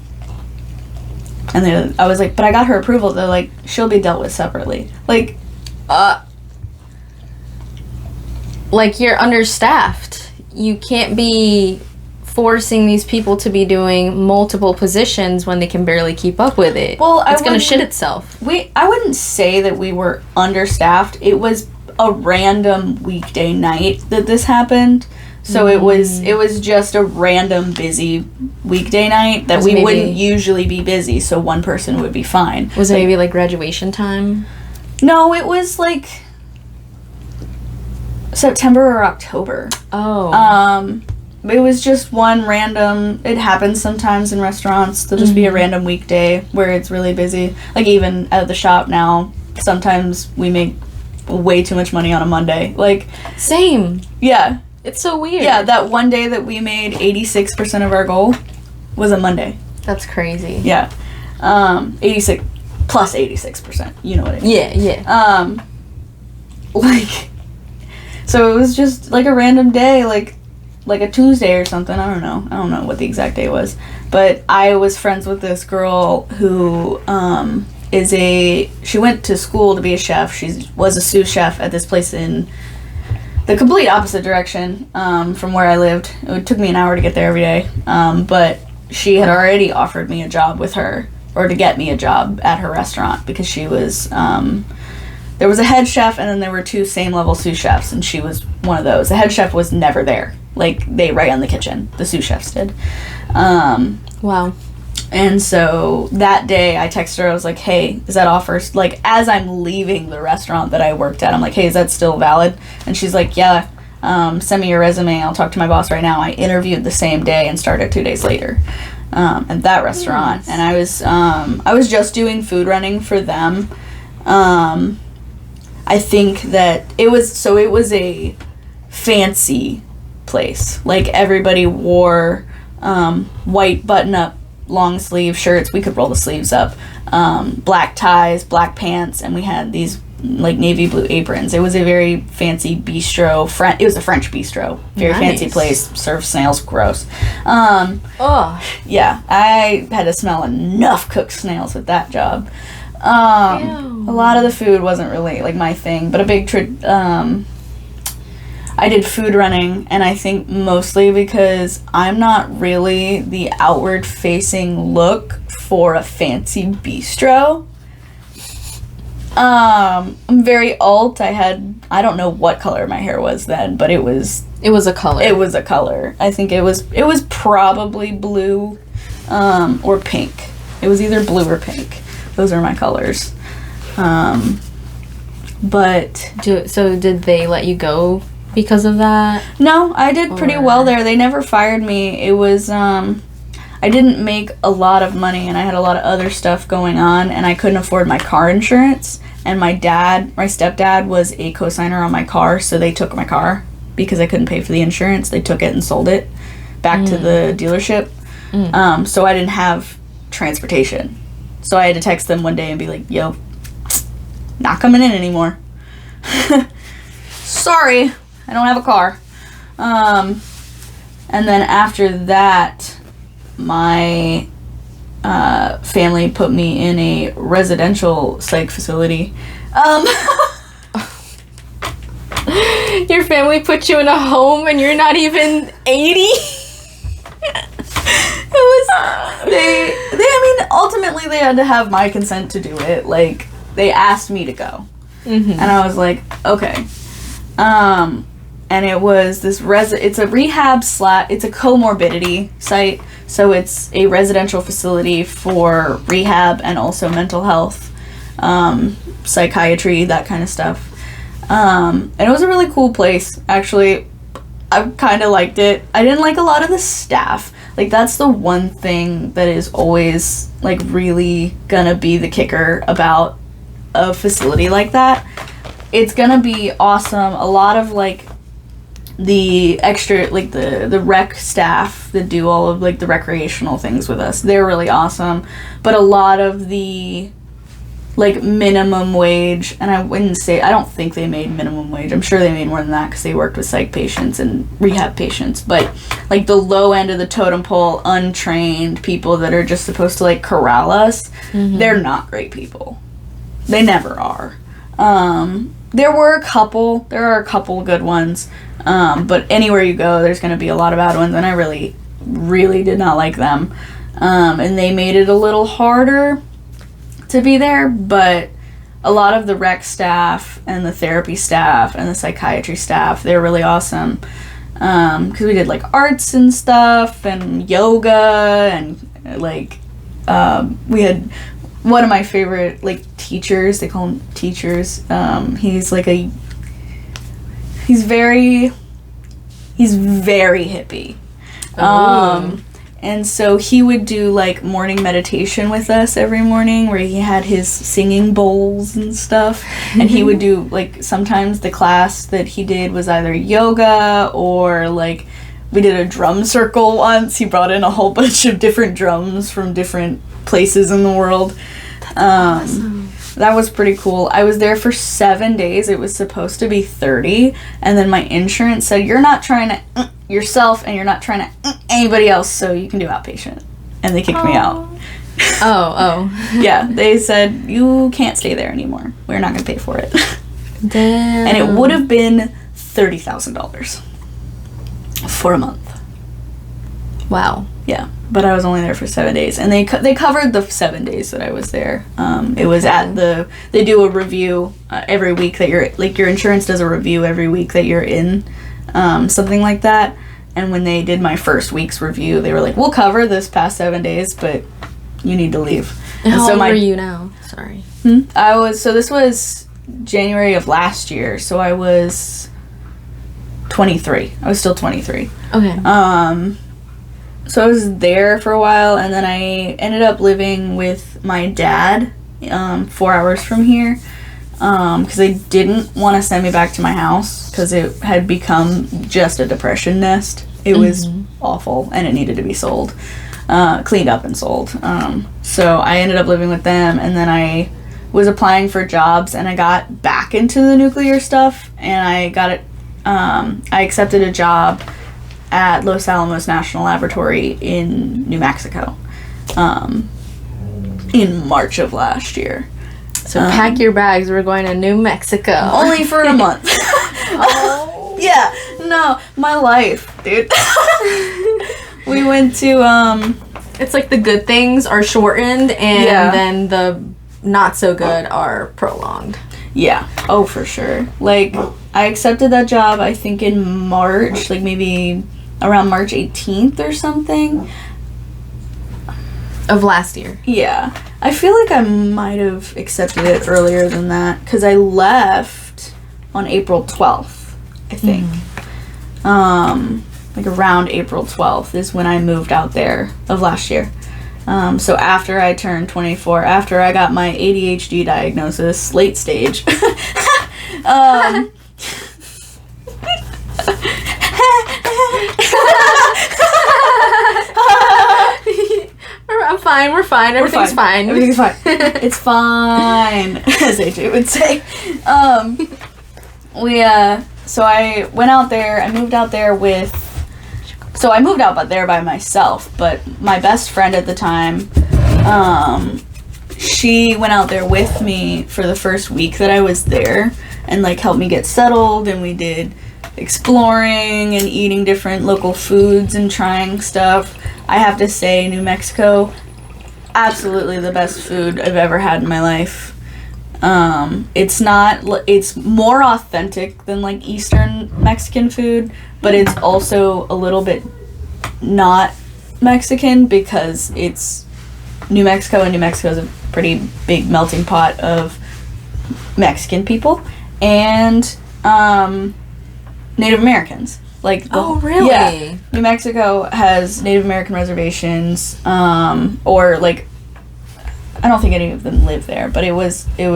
And I was like, but I got her approval. They're like, she'll be dealt with separately. Like you're understaffed. You can't be forcing these people to be doing multiple positions when they can barely keep up with it. Well, it's gonna shit itself. I wouldn't say that we were understaffed. It was a random weekday night that this happened. So it was just a random busy weekday night that we wouldn't usually be busy, so one person would be fine. Was it maybe like graduation time? No, it was like September or October. Oh. It was just one random, it happens sometimes in restaurants. There'll just be a random weekday where it's really busy. Like even at the shop now, sometimes we make way too much money on a Monday. Like same. Yeah. It's so weird. Yeah, that one day that we made 86% of our goal was a Monday. That's crazy. Yeah. 86 plus 86%. You know what I mean? Yeah. Like, so it was just like a random day, like a Tuesday or something. I don't know what the exact day was. But I was friends with this girl who she went to school to be a chef. She was a sous chef at this place in the complete opposite direction from where I lived. It took me an hour to get there every day. But she had already offered me a job with her, or to get me a job at her restaurant, because she was, there was a head chef and then there were two same level sous chefs, and she was one of those. The head chef was never there. Like, they ran the kitchen. The sous chefs did. Wow. And so that day I texted her, I was like, hey, is that offer, like, as I'm leaving the restaurant that I worked at, I'm like, hey, is that still valid? And she's like, yeah, send me your resume, I'll talk to my boss right now. I interviewed the same day and started 2 days later at that restaurant. Nice. And I was just doing food running for them. I think that it was a fancy place. Like, everybody wore white button-up long sleeve shirts. We could roll the sleeves up. Black ties, black pants, and we had these like navy blue aprons. It was a very fancy bistro. It was a French bistro. Very fancy place. Served snails. Gross. Yeah, I had to smell enough cooked snails at that job. A lot of the food wasn't really like my thing, but a big I did food running, and I think mostly because I'm not really the outward facing look for a fancy bistro. I'm very alt. I don't know what color my hair was then, but it was a color. It was a color. I think it was probably blue or pink. It was either blue or pink. Those are my colors. But so did they let you go because of that? No, I did pretty well there. They never fired me. It was I didn't make a lot of money, and I had a lot of other stuff going on, and I couldn't afford my car insurance. And my stepdad was a co-signer on my car, so they took my car because I couldn't pay for the insurance. They took it and sold it back to the dealership. So I didn't have transportation. So I had to text them one day and be like, yo, not coming in anymore. Sorry, I don't have a car. And then after that, my family put me in a residential psych facility. Your family put you in a home and you're not even 80? Ultimately they had to have my consent to do it. Like, they asked me to go. And I was like, okay. And it was this it's a rehab it's a comorbidity site. So it's a residential facility for rehab and also mental health, psychiatry, that kind of stuff. And it was a really cool place, actually. I kind of liked it. I didn't like a lot of the staff. Like, that's the one thing that is always, like, really gonna be the kicker about a facility like that. It's gonna be awesome. A lot of, like, the extra, like, the rec staff that do all of, like, the recreational things with us, they're really awesome. But a lot of the like minimum wage, and I don't think they made minimum wage. I'm sure they made more than that because they worked with psych patients and rehab patients, but like the low end of the totem pole, untrained people that are just supposed to like corral us, they're not great people. They never are. There are a couple good ones, but anywhere you go there's going to be a lot of bad ones, and I really did not like them, and they made it a little harder to be there, but a lot of the rec staff and the therapy staff and the psychiatry staff, they're really awesome, because we did like arts and stuff and yoga, and like we had one of my favorite like teachers, they call him teachers, he's very hippie. And so he would do like morning meditation with us every morning, where he had his singing bowls and stuff. And he would do like, sometimes the class that he did was either yoga or like we did a drum circle once. He brought in a whole bunch of different drums from different places in the world. That's awesome. That was pretty cool. I was there for 7 days. It was supposed to be 30, and then my insurance said, you're not trying to yourself and you're not trying to anybody else, so you can do outpatient. And they kicked me out. Oh. Yeah, they said, you can't stay there anymore. We're not going to pay for it. Damn. And it would have been $30,000 for a month. Wow. Yeah, but I was only there for 7 days, and they covered the 7 days that I was there. It was they do a review every week that your insurance does a review every week that you're in, something like that. And when they did my first week's review, they were like, we'll cover this past 7 days, but you need to leave. How old are you now? Sorry. This was January of last year, so I was 23. I was still 23. Okay. So I was there for a while, and then I ended up living with my dad 4 hours from here, because they didn't want to send me back to my house because it had become just a depression nest. It was awful, and it needed to be sold, cleaned up and sold. So I ended up living with them, and then I was applying for jobs, and I got back into the nuclear stuff, and I accepted a job at Los Alamos National Laboratory in New Mexico, in March of last year. So pack your bags, we're going to New Mexico. Only for a month. Oh. Yeah, no, my life, dude. We went to, It's like the good things are shortened, and then the not so good are prolonged. Yeah, oh, for sure. Like, I accepted that job, I think, in March, like maybe around March 18th or something. Of last year. Yeah. I feel like I might have accepted it earlier than that, because I left on April 12th, I think. Like around April 12th is when I moved out there of last year. So after I turned 24, after I got my ADHD diagnosis, late stage, I'm fine, we're fine, everything's fine. Everything's fine. It's fine, as AJ would say. So I went out there, I moved out there by myself, but my best friend at the time, she went out there with me for the first week that I was there, and like helped me get settled, and we did exploring and eating different local foods and trying stuff. I have to say, New Mexico, absolutely the best food I've ever had in my life. It's more authentic than like Eastern Mexican food, but it's also a little bit not Mexican because it's New Mexico, and New Mexico is a pretty big melting pot of Mexican people and Native Americans. Like really? Yeah. New Mexico has Native American reservations, or like I don't think any of them live there, but it was you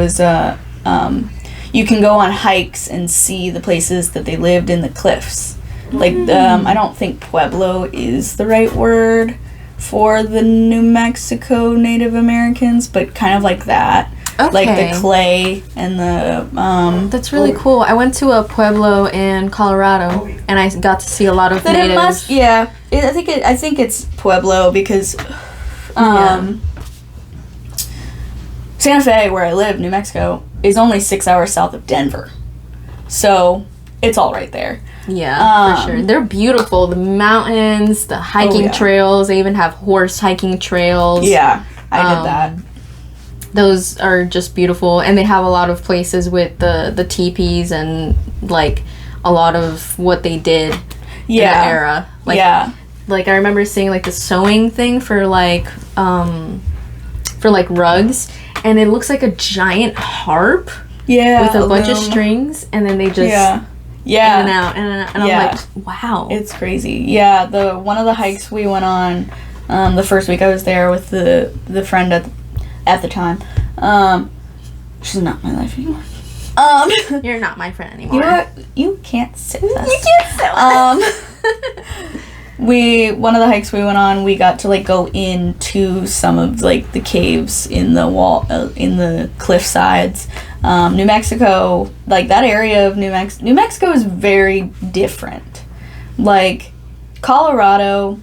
can go on hikes and see the places that they lived in the cliffs. Like I don't think Pueblo is the right word for the New Mexico Native Americans, but kind of like that. like Okay. the clay and the That's really cool. I went to a pueblo in Colorado, and I got to see a lot of Then native. it must, I think it's Pueblo because Santa Fe, where I live, New Mexico, is only 6 hours south of Denver, so it's all right there. Yeah, for sure. They're beautiful. The mountains, the hiking trails. They even have horse hiking trails. Yeah, I did that. Those are just beautiful, and they have a lot of places with the teepees and like a lot of what they did in the era. Like, like I remember seeing like the sewing thing for like rugs, and it looks like a giant harp. Yeah, with a bunch of strings, and then they just in and out, and I'm like, wow, it's crazy. Yeah, one of the hikes we went on, the first week I was there with the friend at the time. She's not my life anymore. You're not my friend anymore. You know what? You can't sit with us. You can't sit with us. One of the hikes we went on, we got to like go into some of like the caves in the wall, in the cliff sides. New Mexico, like that area of New Mexico is very different. Like Colorado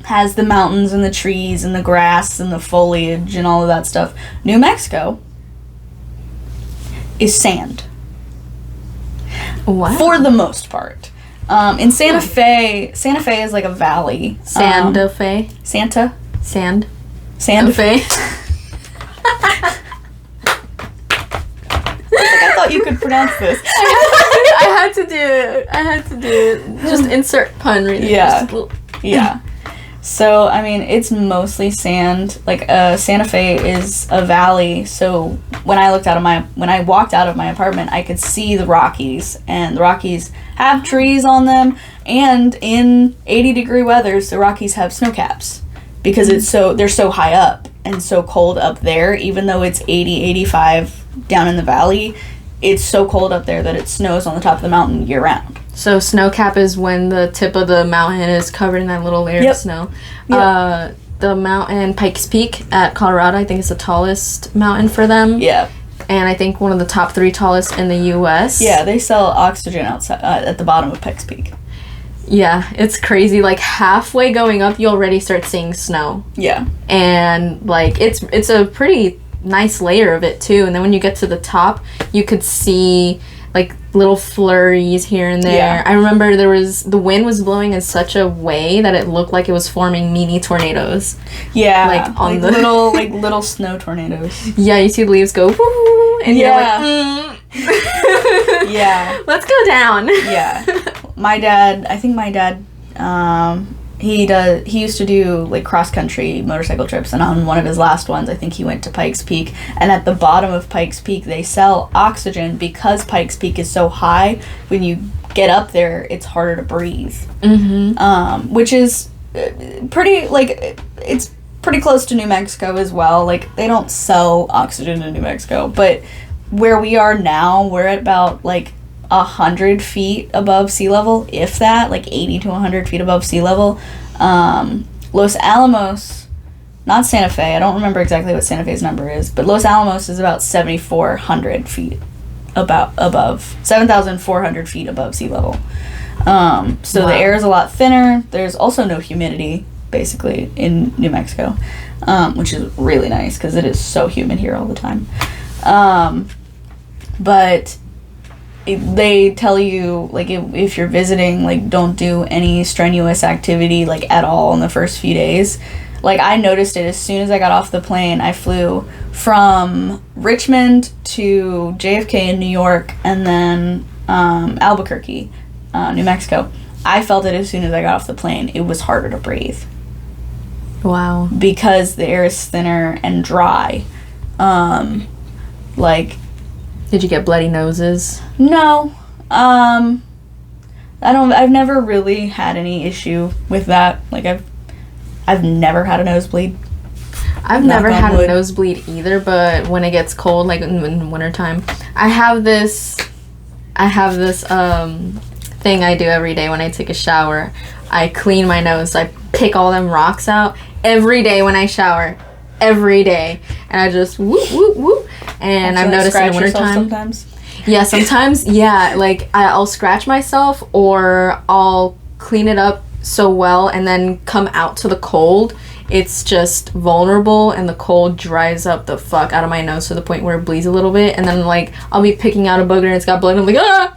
has the mountains and the trees and the grass and the foliage and all of that stuff. New Mexico is sand. Wow. For the most part. In Santa Fe is like a valley. Santa Fe. Santa Fe. I thought you could pronounce this. I had to do it. Just insert pun right there. Yeah. Yeah. So, I mean, it's mostly sand. Like, Santa Fe is a valley, so when I walked out of my apartment, I could see the Rockies, and the Rockies have trees on them, and in 80-degree weathers, the Rockies have snow caps, because they're so high up and so cold up there, even though it's 80, 85 down in the valley, it's so cold up there that it snows on the top of the mountain year-round. So snow cap is when the tip of the mountain is covered in that little layer of snow. Yep. The mountain Pikes Peak at Colorado, I think it's the tallest mountain for them. Yeah. And I think one of the top 3 tallest in the U.S. Yeah, they sell oxygen outside at the bottom of Pikes Peak. Yeah, it's crazy. Like halfway going up, you already start seeing snow. Yeah. And like it's a pretty nice layer of it too. And then when you get to the top, you could see like little flurries here and there. Yeah. I remember the wind was blowing in such a way that it looked like it was forming mini tornadoes. Yeah, like on the little snow tornadoes. Yeah, you see the leaves go woo, and you're like, yeah, let's go down. Yeah, I think my dad, he used to do like cross country motorcycle trips, and on one of his last ones I think he went to Pikes Peak, and at the bottom of Pikes Peak they sell oxygen because Pikes Peak is so high. When you get up there, it's harder to breathe. Which is pretty, like, it's pretty close to New Mexico as well. Like, they don't sell oxygen in New Mexico, but where we are now, we're at about like 100 feet above sea level, if that, like 80 to 100 feet above sea level. Los Alamos, not Santa Fe, I don't remember exactly what Santa Fe's number is, but Los Alamos is about 7,400 feet above 7,400 feet above sea level. So the air is a lot thinner. There's also no humidity basically in New Mexico, which is really nice because it is so humid here all the time. But they tell you, like, if you're visiting, like, don't do any strenuous activity, like, at all in the first few days. Like, I noticed it as soon as I got off the plane. I flew from Richmond to JFK in New York, and then Albuquerque, New Mexico. I felt it as soon as I got off the plane. It was harder to breathe. Wow. Because the air is thinner and dry. Like... Did you get bloody noses? No. I've never really had any issue with that. Like, I've never had a nosebleed. I've never had a nosebleed either, but when it gets cold, like in wintertime, I have this thing I do every day when I take a shower. I clean my nose. I pick all them rocks out every day when I shower. every day, and I just whoop whoop whoop. And I've noticed in the wintertime sometimes. Yeah, sometimes, yeah, like I'll scratch myself or I'll clean it up so well and then come out to the cold. It's just vulnerable and the cold dries up the fuck out of my nose to the point where it bleeds a little bit, and then like I'll be picking out a booger and it's got blood and I'm like, ah!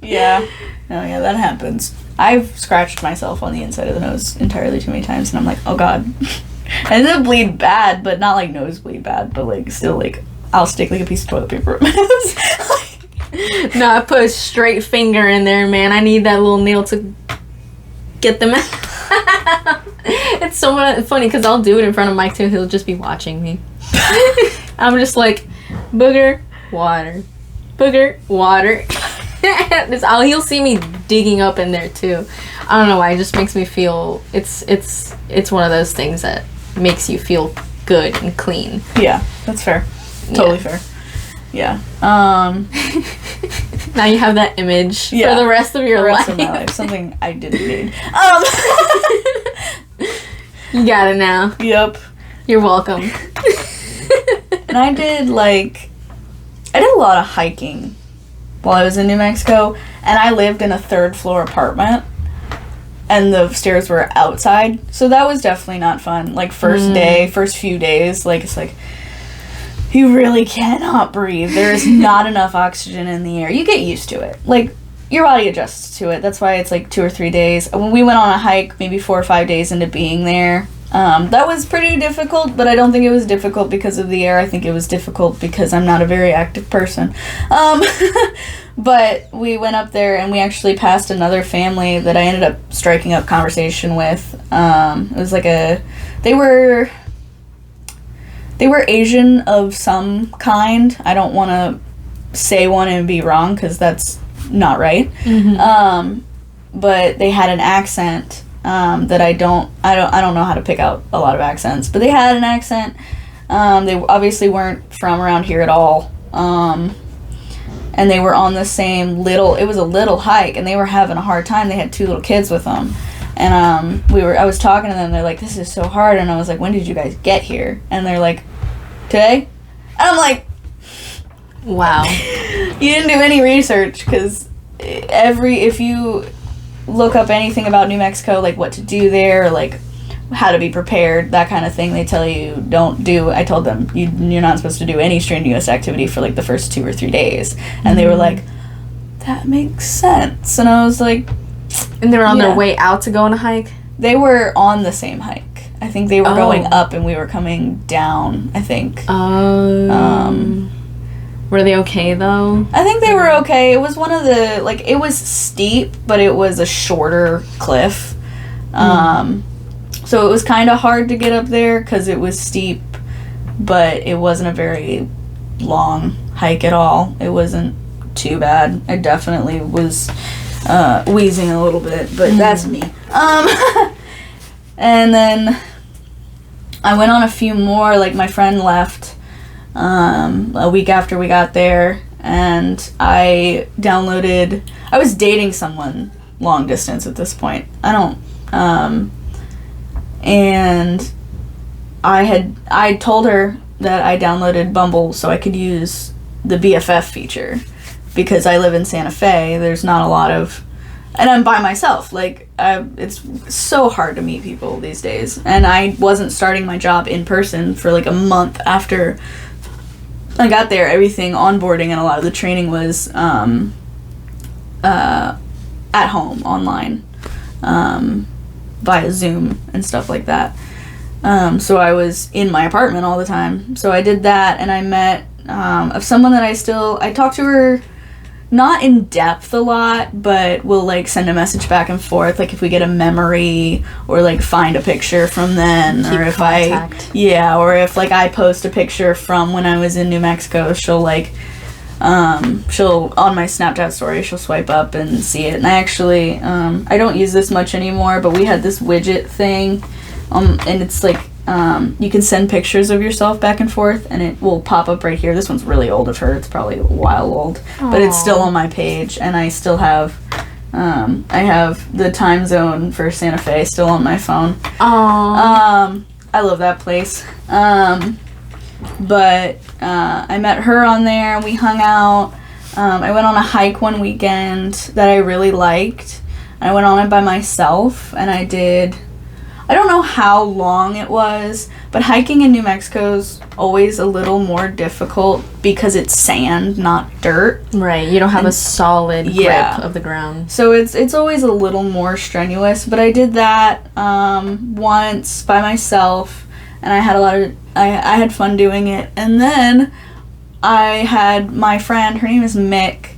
Yeah. No, yeah, that happens. I've scratched myself on the inside of the nose entirely too many times and I'm like, oh god. And it'll bleed bad, but not like nosebleed bad, but like still like I'll stick like a piece of toilet paper up my nose. No, I put a straight finger in there, man. I need that little nail to get them out. It's so funny because I'll do it in front of Mike too. He'll just be watching me. I'm just like, booger, water, booger, water. He'll see me digging up in there too. I don't know why. It just makes me feel. It's one of those things that makes you feel good and clean. Yeah, that's fair. Totally fair. Yeah. Now you have that image for the rest of your life. Of my life. Something I didn't need. You got it now. Yep. You're welcome. And I did a lot of hiking while I was in New Mexico, and I lived in a 3rd floor apartment, and the stairs were outside, so that was definitely not fun. Like first few days, like it's like you really cannot breathe. There's not enough oxygen in the air. You get used to it. Like, your body adjusts to it. That's why it's like 2 or 3 days. When we went on a hike, maybe 4 or 5 days into being there, that was pretty difficult, but I don't think it was difficult because of the air. I think it was difficult because I'm not a very active person. But we went up there and we actually passed another family that I ended up striking up conversation with. It was like they were Asian of some kind. I don't want to say one and be wrong because that's not right. Mm-hmm. But they had an accent that I don't know how to pick out a lot of accents, but they had an accent. They obviously weren't from around here at all. And they were on the same it was a little hike, and they were having a hard time. They had 2 little kids with them. And I was talking to them, they're like, this is so hard, and I was like, when did you guys get here? And they're like, today? And I'm like, wow. You didn't do any research, because if you look up anything about New Mexico, like what to do there, like how to be prepared, that kind of thing, they tell you don't do. I told them, you're not supposed to do any strenuous activity for like the first 2 or 3 days. And they were like, that makes sense. And I was like, and they were on their way out to go on a hike? They were on the same hike. I think they were going up and we were coming down, I think. Were they okay, though? I think they were okay. It was one of the, it was steep, but it was a shorter cliff. So it was kind of hard to get up there because it was steep, but it wasn't a very long hike at all. It wasn't too bad. I definitely was wheezing a little bit, but that's me. And then I went on a few more. Like, my friend left a week after we got there, and I was dating someone long distance at this point. And I told her that I downloaded Bumble so I could use the BFF feature, because I live in Santa Fe. There's not a lot of, and I'm by myself. It's so hard to meet people these days. And I wasn't starting my job in person for like a month after I got there. Everything, onboarding and a lot of the training was at home, online, via Zoom and stuff like that. So I was in my apartment all the time. So I did that, and I met someone that I talked to her not in depth a lot, but we'll send a message back and forth, if we get a memory or find a picture from then. Keep or if contact. if I post a picture from when I was in New Mexico, she'll she'll, on my Snapchat story, she'll swipe up and see it. And I actually, I don't use this much anymore, but we had this widget thing, and it's you can send pictures of yourself back and forth, and it will pop up right here. This one's really old of her. It's probably a while old. Aww. But it's still on my page, and I still have, I have the time zone for Santa Fe still on my phone. Aww. I love that place. But I met her on there, and we hung out. I went on a hike one weekend that I really liked. I went on it by myself, and I don't know how long it was, but hiking in New Mexico is always a little more difficult because it's sand, not dirt. Right, you don't have a solid grip of the ground. So it's always a little more strenuous, but I did that once by myself, and I had fun doing it. And then I had my friend, her name is Mick,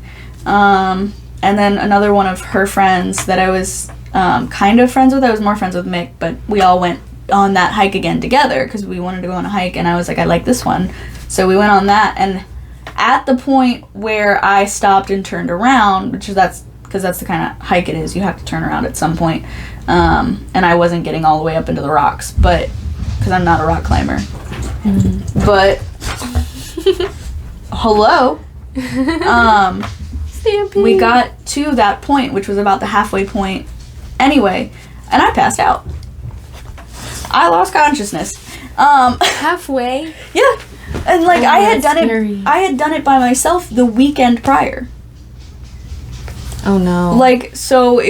and then another one of her friends that I was kind of friends with. I was more friends with Mick, but we all went on that hike again together because we wanted to go on a hike, and I was like, I like this one. So we went on that, and at the point where I stopped and turned around, because that's the kind of hike it is, you have to turn around at some point, and I wasn't getting all the way up into the rocks, but because I'm not a rock climber. Mm-hmm. But hello. We got to that point, which was about the halfway point anyway, and I passed out. I lost consciousness. Halfway? Yeah. And like I had done it by myself the weekend prior. Oh no. Like, so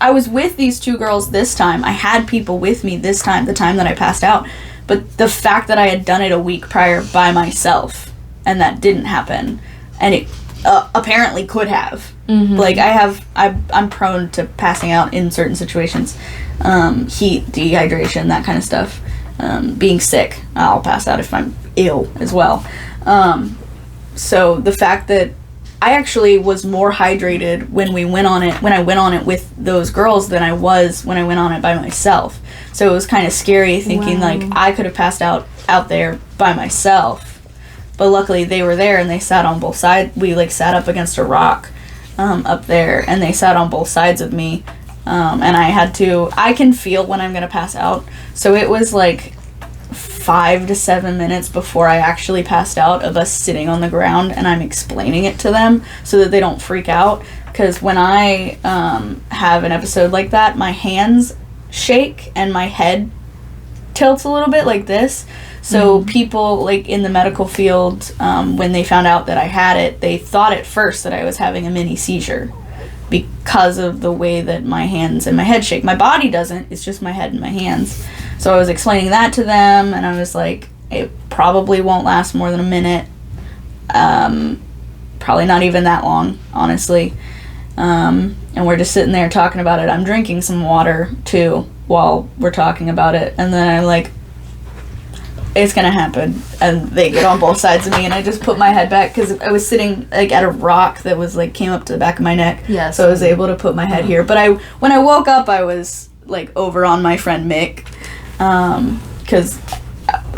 I was with these two girls this time. I had people with me this time, the time that I passed out. But the fact that I had done it a week prior by myself, and that didn't happen, and it apparently could have. Mm-hmm. Like, I'm prone to passing out in certain situations. Heat, dehydration, that kind of stuff. Being sick, I'll pass out if I'm ill as well. So the fact that I actually was more hydrated when I went on it with those girls than I was when I went on it by myself. So it was kind of scary thinking, like, I could have passed out there by myself. But luckily they were there, and they sat on both sides. We, like, sat up against a rock up there, and they sat on both sides of me. And I can feel when I'm going to pass out. So it was, like, 5 to 7 minutes before I actually passed out of us sitting on the ground, and I'm explaining it to them so that they don't freak out. Because when I have an episode like that, my hands shake and my head tilts a little bit like this. So people, like, in the medical field, when they found out that I had it, they thought at first that I was having a mini seizure because of the way that my hands and my head shake. My body doesn't. It's just my head and my hands. So I was explaining that to them, and I was like, it probably won't last more than a minute. Probably not even that long, honestly. And we're just sitting there talking about it. I'm drinking some water, too, while we're talking about it. And then I'm like, it's gonna happen. And they get on both sides of me, and I just put my head back because I was sitting, like, at a rock that was, like, came up to the back of my neck. Yes. So I was able to put my head here. But when I woke up, I was, like, over on my friend Mick. Because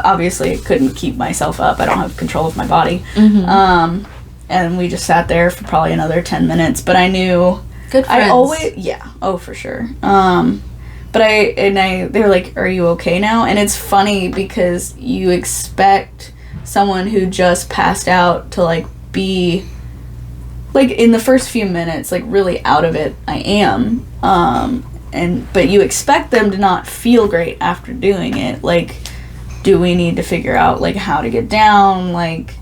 obviously I couldn't keep myself up. I don't have control of my body. Mm-hmm. And we just sat there for probably another 10 minutes. But I knew... Good friends. Yeah. Oh, for sure. But they were like, are you okay now? And it's funny because you expect someone who just passed out to, like, be, like, in the first few minutes, like, really out of it. I am. But you expect them to not feel great after doing it. Like, do we need to figure out, like, how to get down? Like,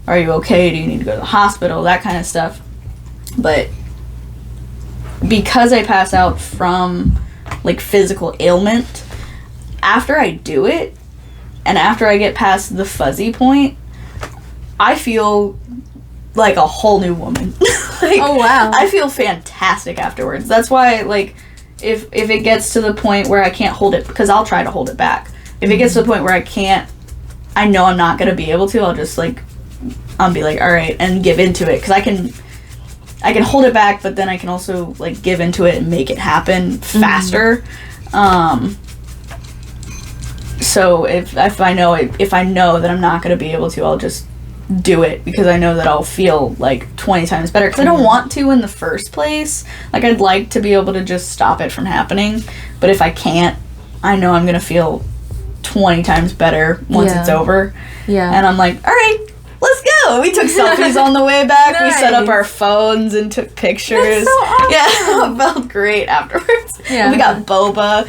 are you okay? Do you need to go to the hospital? That kind of stuff. But because I pass out from, like, physical ailment, after I do it, and after I get past the fuzzy point, I feel like a whole new woman. Like, oh, wow. I feel fantastic afterwards. That's why, like, if it gets to the point where I can't hold it, because I'll try to hold it back. If it gets to the point where I know I'm not going to be able to, I'll just, like, I'll be like, all right, and give into it. Because I can hold it back, but then I can also, like, give into it and make it happen faster. So if I know that I'm not going to be able to, I'll just do it because I know that I'll feel, like, 20 times better. Because I don't want to in the first place. Like, I'd like to be able to just stop it from happening. But if I can't, I know I'm going to feel 20 times better once it's over. Yeah. And I'm like, all right, let's go. We took selfies on the way back. Nice. We set up our phones and took pictures. That's so awesome. Yeah, it felt great afterwards. Yeah. We got boba.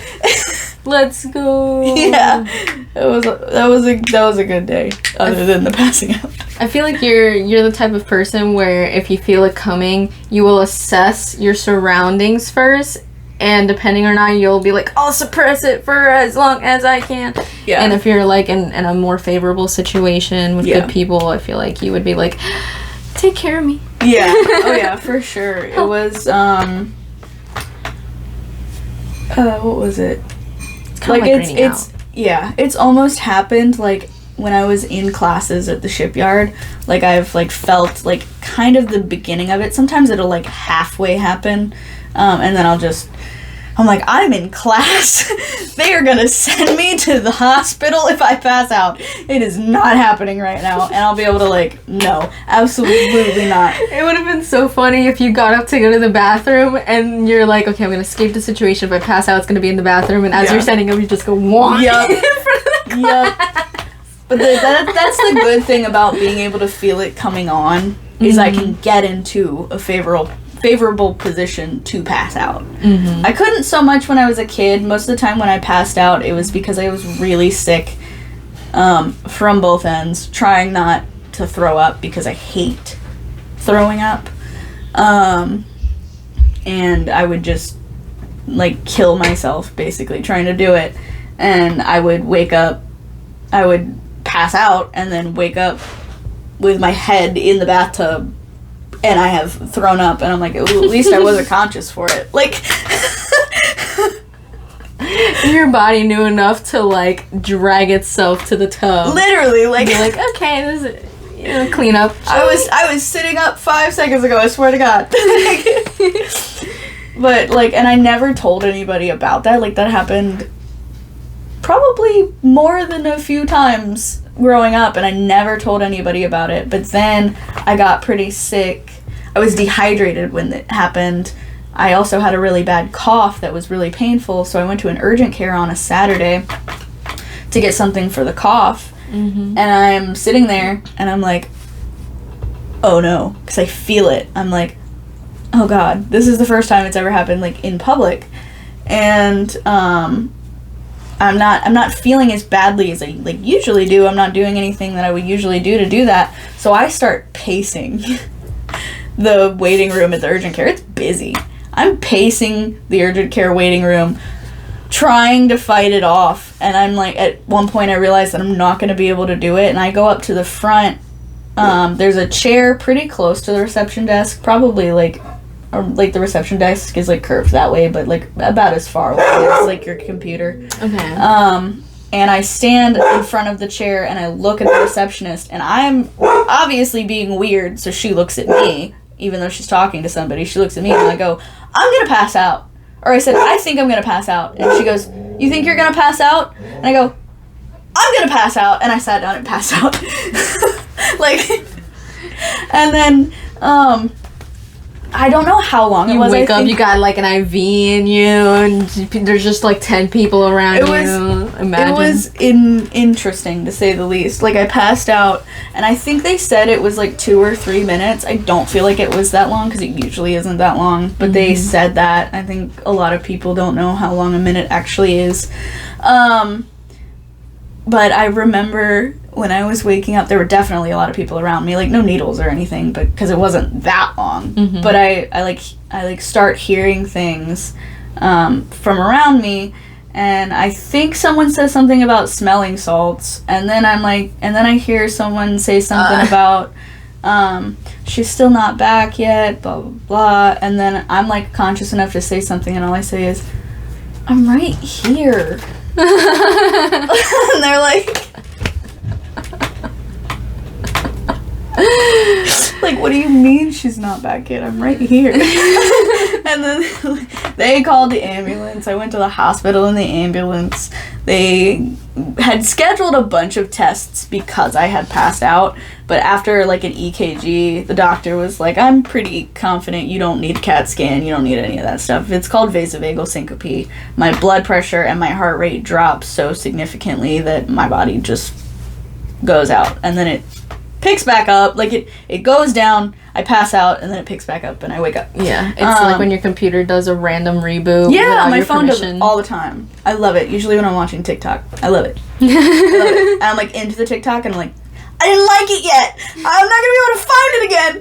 Let's go. Yeah, that was a good day. Other than the passing out. I feel like you're the type of person where if you feel it coming, you will assess your surroundings first, and depending or not, you'll be like, I'll suppress it for as long as I can. Yeah. And if you're like in a more favorable situation with good people, I feel like you would be like, take care of me. Yeah. Oh yeah, for sure. It was what was it? Like it's almost happened like when I was in classes at the shipyard. Like I've like felt like kind of the beginning of it. Sometimes it'll like halfway happen, and then I'm like, I'm in class. They are gonna send me to the hospital if I pass out. It is not happening right now. And I'll be able to like, no, absolutely not. It would have been so funny if you got up to go to the bathroom and you're like, okay, I'm gonna escape the situation. If I pass out, it's gonna be in the bathroom. And as you're setting up, you just go, wah. Yep. Yep. But that's the good thing about being able to feel it coming on, is I can get into a favorable position to pass out. I couldn't so much when I was a kid. Most of the time when I passed out, it was because I was really sick from both ends, trying not to throw up because I hate throwing up. And I would just like kill myself basically trying to do it. And I would wake up, I would pass out and then wake up with my head in the bathtub and I have thrown up, and I'm like, at least I wasn't conscious for it. Like, your body knew enough to like drag itself to the tub. Literally, like, you're like, okay, this is clean up. I was sitting up 5 seconds ago. I swear to God. But like, and I never told anybody about that. Like, that happened probably more than a few times growing up, and I never told anybody about it. But then I got pretty sick. I was dehydrated when it happened. I also had a really bad cough that was really painful, so I went to an urgent care on a Saturday to get something for the cough. And I'm sitting there and I'm like, oh no, because I feel it. I'm like, oh God, this is the first time it's ever happened like in public. And I'm not feeling as badly as I like usually do. I'm not doing anything that I would usually do to do that. So I start pacing the waiting room at the urgent care. It's busy. I'm pacing the urgent care waiting room, trying to fight it off. And I'm like, at one point I realized that I'm not going to be able to do it. And I go up to the front. There's a chair pretty close to the reception desk, probably like the reception desk is like curved that way, but like about as far away as like your computer. Okay. And I stand in front of the chair and I look at the receptionist, and I'm obviously being weird, so she looks at me, even though she's talking to somebody. She looks at me and I go, I'm gonna pass out. Or I said, I think I'm gonna pass out. And she goes, you think you're gonna pass out? And I go, I'm gonna pass out. And I sat down and passed out. Like, and then, I don't know how long it was. You wake up, you got like an IV in you, and there's just like 10 people around you. Imagine. It was interesting, to say the least. Like, I passed out, and I think they said it was like 2 or 3 minutes. I don't feel like it was that long, because it usually isn't that long. But they said that. I think a lot of people don't know how long a minute actually is. But I remember when I was waking up, there were definitely a lot of people around me, like no needles or anything, but because it wasn't that long. But I start hearing things from around me, and I think someone says something about smelling salts, and then I hear someone say something about she's still not back yet, blah blah blah, and then I'm like conscious enough to say something, and all I say is, I'm right here. And they're like, like, what do you mean she's not back yet? I'm right here. And then they called the ambulance. I went to the hospital in the ambulance. They had scheduled a bunch of tests because I had passed out, but after like an EKG, the doctor was like, I'm pretty confident you don't need a CAT scan, you don't need any of that stuff. It's called vasovagal syncope. My blood pressure and my heart rate drops so significantly that my body just goes out, and then it picks back up. Like, it goes down, I pass out, and then it picks back up, and I wake up. Yeah, it's like when your computer does a random reboot. Yeah, my phone does it all the time. I love it. Usually when I'm watching TikTok. I love it. I love it. And I'm like into the TikTok, and I'm like, I didn't like it yet. I'm not gonna be able to find it again.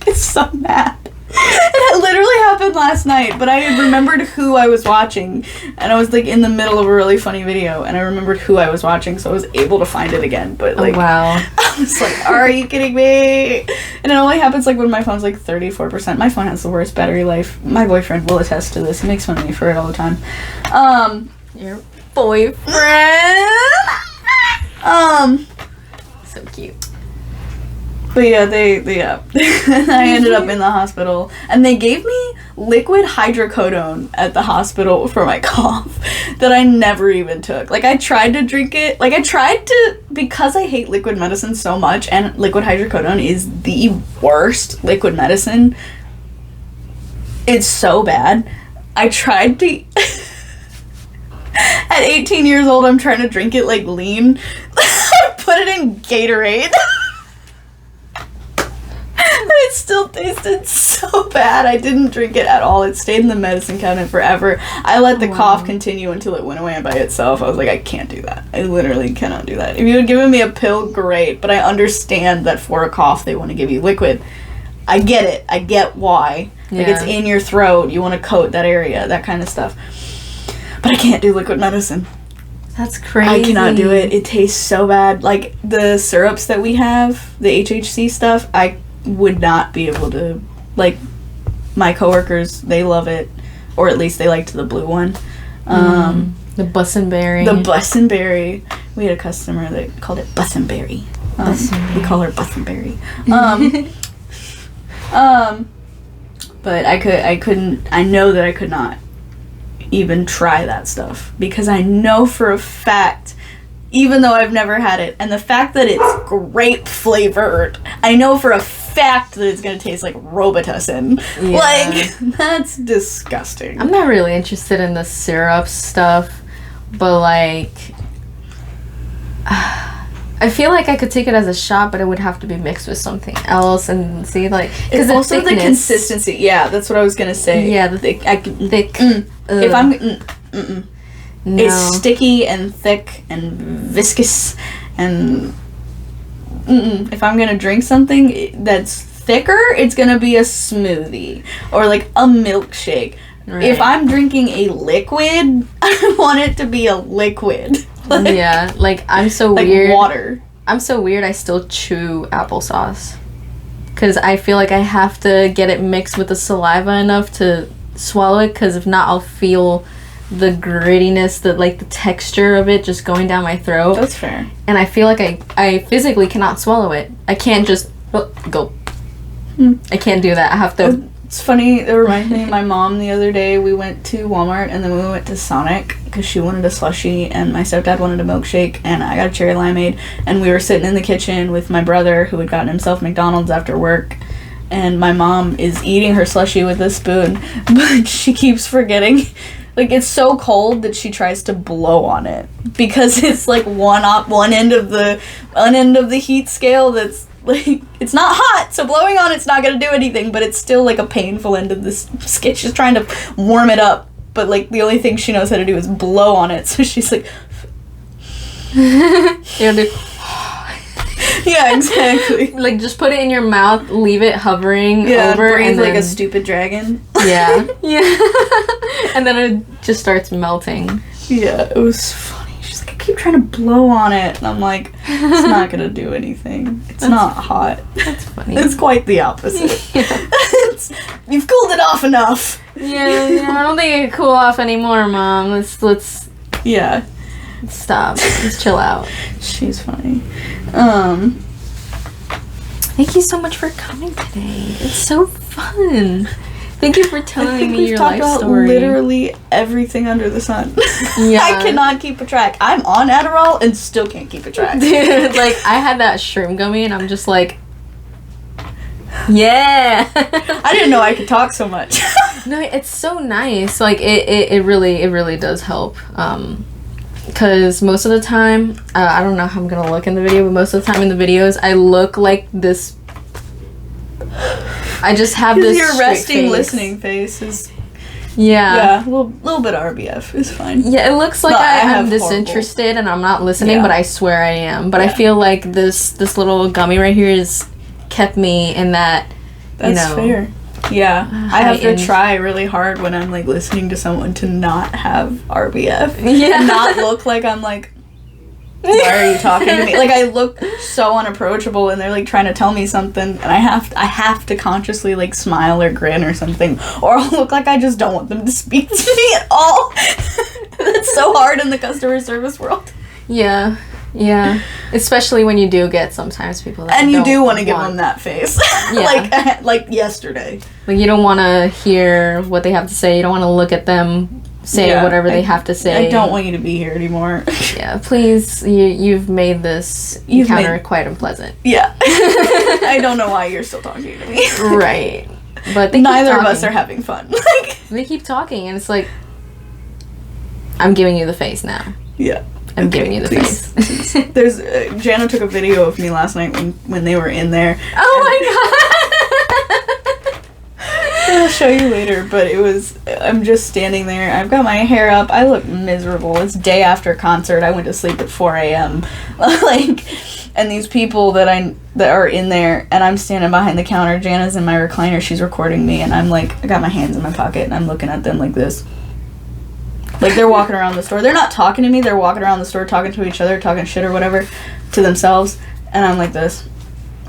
It's so mad. It literally happened last night, but I remembered who I was watching, and I was like in the middle of a really funny video, and I remembered who I was watching, so I was able to find it again. But like, wow. I was like, are you kidding me? And it only happens like when my phone's like 34%. My phone has the worst battery life. My boyfriend will attest to this. He makes fun of me for it all the time. Your boyfriend. So cute. But yeah, I ended up in the hospital, and they gave me liquid hydrocodone at the hospital for my cough that I never even took. Like, I tried to drink it. Like, because I hate liquid medicine so much, and liquid hydrocodone is the worst liquid medicine. It's so bad. I tried to... At 18 years old, I'm trying to drink it, like, lean. I put it in Gatorade. It still tasted so bad. I didn't drink it at all. It stayed in the medicine cabinet forever. I let the cough continue until it went away by itself. I was like, I can't do that. I literally cannot do that. If you had given me a pill, great. But I understand that for a cough, they want to give you liquid. I get it. I get why. Yeah. Like, it's in your throat. You want to coat that area, that kind of stuff. But I can't do liquid medicine. That's crazy. I cannot do it. It tastes so bad. Like, the syrups that we have, the HHC stuff, I would not be able to, like, my coworkers, they love it, or at least they liked the blue one. The Bussenberry. The Bussenberry. We had a customer that called it Bussenberry. We call her Bussenberry. But I know that I could not even try that stuff, because I know for a fact, even though I've never had it, and the fact that it's grape flavored, I know for a fact that it's gonna taste like Robitussin. Yeah. Like, that's disgusting. I'm not really interested in the syrup stuff, but like, I feel like I could take it as a shot, but it would have to be mixed with something else, and see, like, because also the consistency. Yeah, that's what I was gonna say. Yeah, the thick. If I'm, no. It's sticky and thick and viscous, and if I'm gonna drink something that's thicker, it's gonna be a smoothie or like a milkshake. Right. If I'm drinking a liquid, I want it to be a liquid. Like, yeah, like, I'm so like weird. Water. I'm so weird. I still chew applesauce because I feel like I have to get it mixed with the saliva enough to swallow it. Because if not, I'll feel the grittiness, the texture of it just going down my throat. That's fair. And I feel like I physically cannot swallow it. I can't just go. I can't do that. I have to. It's funny, it reminds me of my mom the other day. We went to Walmart, and then we went to Sonic because she wanted a slushie, and my stepdad wanted a milkshake, and I got a cherry limeade, and we were sitting in the kitchen with my brother, who had gotten himself McDonald's after work, and my mom is eating her slushie with a spoon, but she keeps forgetting. Like, it's so cold that she tries to blow on it because it's like one end of the heat scale that's like, it's not hot, so blowing on it's not gonna do anything, but it's still like a painful end of this skit. She's trying to warm it up, but like the only thing she knows how to do is blow on it, so she's like you do. Yeah, exactly. Like, just put it in your mouth, leave it hovering over, breathe and like then, a stupid dragon. Yeah. Yeah. And then it just starts melting. Yeah, it was funny. She's like, I keep trying to blow on it, and I'm like, it's not gonna do anything. It's not hot. That's funny. It's quite the opposite. Yeah. You've cooled it off enough. Yeah, I don't think it can cool off anymore, Mom. Let's yeah. Stop. Just chill out. She's funny. Thank you so much for coming today. It's so fun. Thank you for telling me your life story. We've talked about literally everything under the sun. Yeah. I cannot keep a track. I'm on Adderall and still can't keep a track. Dude, like, I had that shroom gummy and I'm just like, yeah. I didn't know I could talk so much. No, it's so nice. Like, it really does help. because most of the time, I don't know how I'm gonna look in the video, but most of the time in the videos, I look like this. I just have this. Your resting, face. Listening face is. Yeah. Yeah, a little bit RBF is fine. Yeah, it looks like No, I'm disinterested and I'm not listening, but I swear I am. But I feel like this little gummy right here has kept me in that. That's fair. Yeah, I have to heightened. try really hard when I'm like listening to someone to not have RBF. Yeah. And not look like I'm like, why are you talking to me? Like I look so unapproachable and they're like trying to tell me something and I have to consciously like smile or grin or something or I'll look like I just don't want them to speak to me at all. That's so hard in the customer service world. Yeah. Yeah. Especially when you do get sometimes people that and you do want to give them that face. Yeah. like yesterday. Like you don't want to hear what they have to say. You don't want to look at them say whatever they have to say. I don't want you to be here anymore. Yeah, please. You've made this encounter quite unpleasant. Yeah. I don't know why you're still talking to me. Right. But neither of us are having fun. They keep talking and it's like, I'm giving you the face now. Yeah. I'm giving you the face. There's Jana took a video of me last night when they were in there. Oh my god. I'll show you later, but I'm just standing there. I've got my hair up. I look miserable. It's day after concert. I went to sleep at 4 a.m. And these people that are in there, and I'm standing behind the counter. Jana's in my recliner. She's recording me, and I'm like, I got my hands in my pocket, and I'm looking at them like this. Like they're walking around the store. They're not talking to me. They're walking around the store talking to each other, talking shit or whatever to themselves. And I'm like this.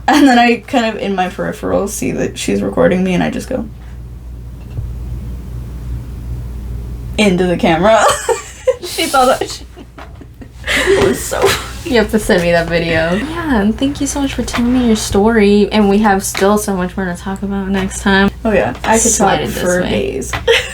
And then I kind of, in my peripherals, see that she's recording me, and I just go into the camera. She thought that it was so... You have to send me that video. Yeah, and thank you so much for telling me your story. And we have still so much more to talk about next time. Oh yeah, I could talk for days.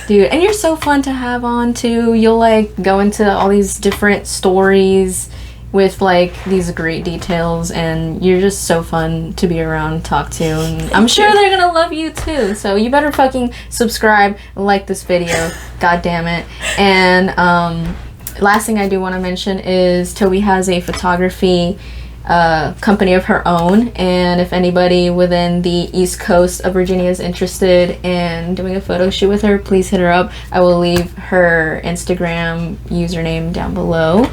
Dude, and you're so fun to have on too. You'll like go into all these different stories with like these great details, and you're just so fun to be around and talk to. And I'm sure they're gonna love you too. So you better fucking subscribe and like this video. God damn it. And last thing I do want to mention is Tobi has a photography company of her own, and if anybody within the East Coast of Virginia is interested in doing a photo shoot with her, please hit her up. I will leave her Instagram username down below.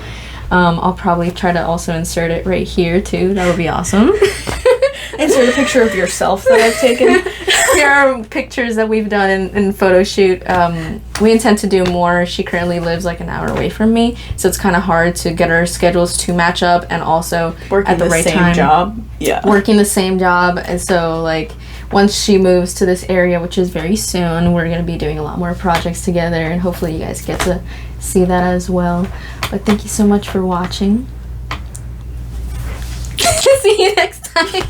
I'll probably try to also insert it right here too. That would be awesome. Insert a picture of yourself that I've taken. Here are pictures that we've done in photo shoot. We intend to do more. She currently lives like an hour away from me, so it's kind of hard to get our schedules to match up, and also working at the right same time. Job. Yeah. Working the same job, and so like once she moves to this area, which is very soon, we're gonna be doing a lot more projects together, and hopefully you guys get to see that as well. But thank you so much for watching. See you next time.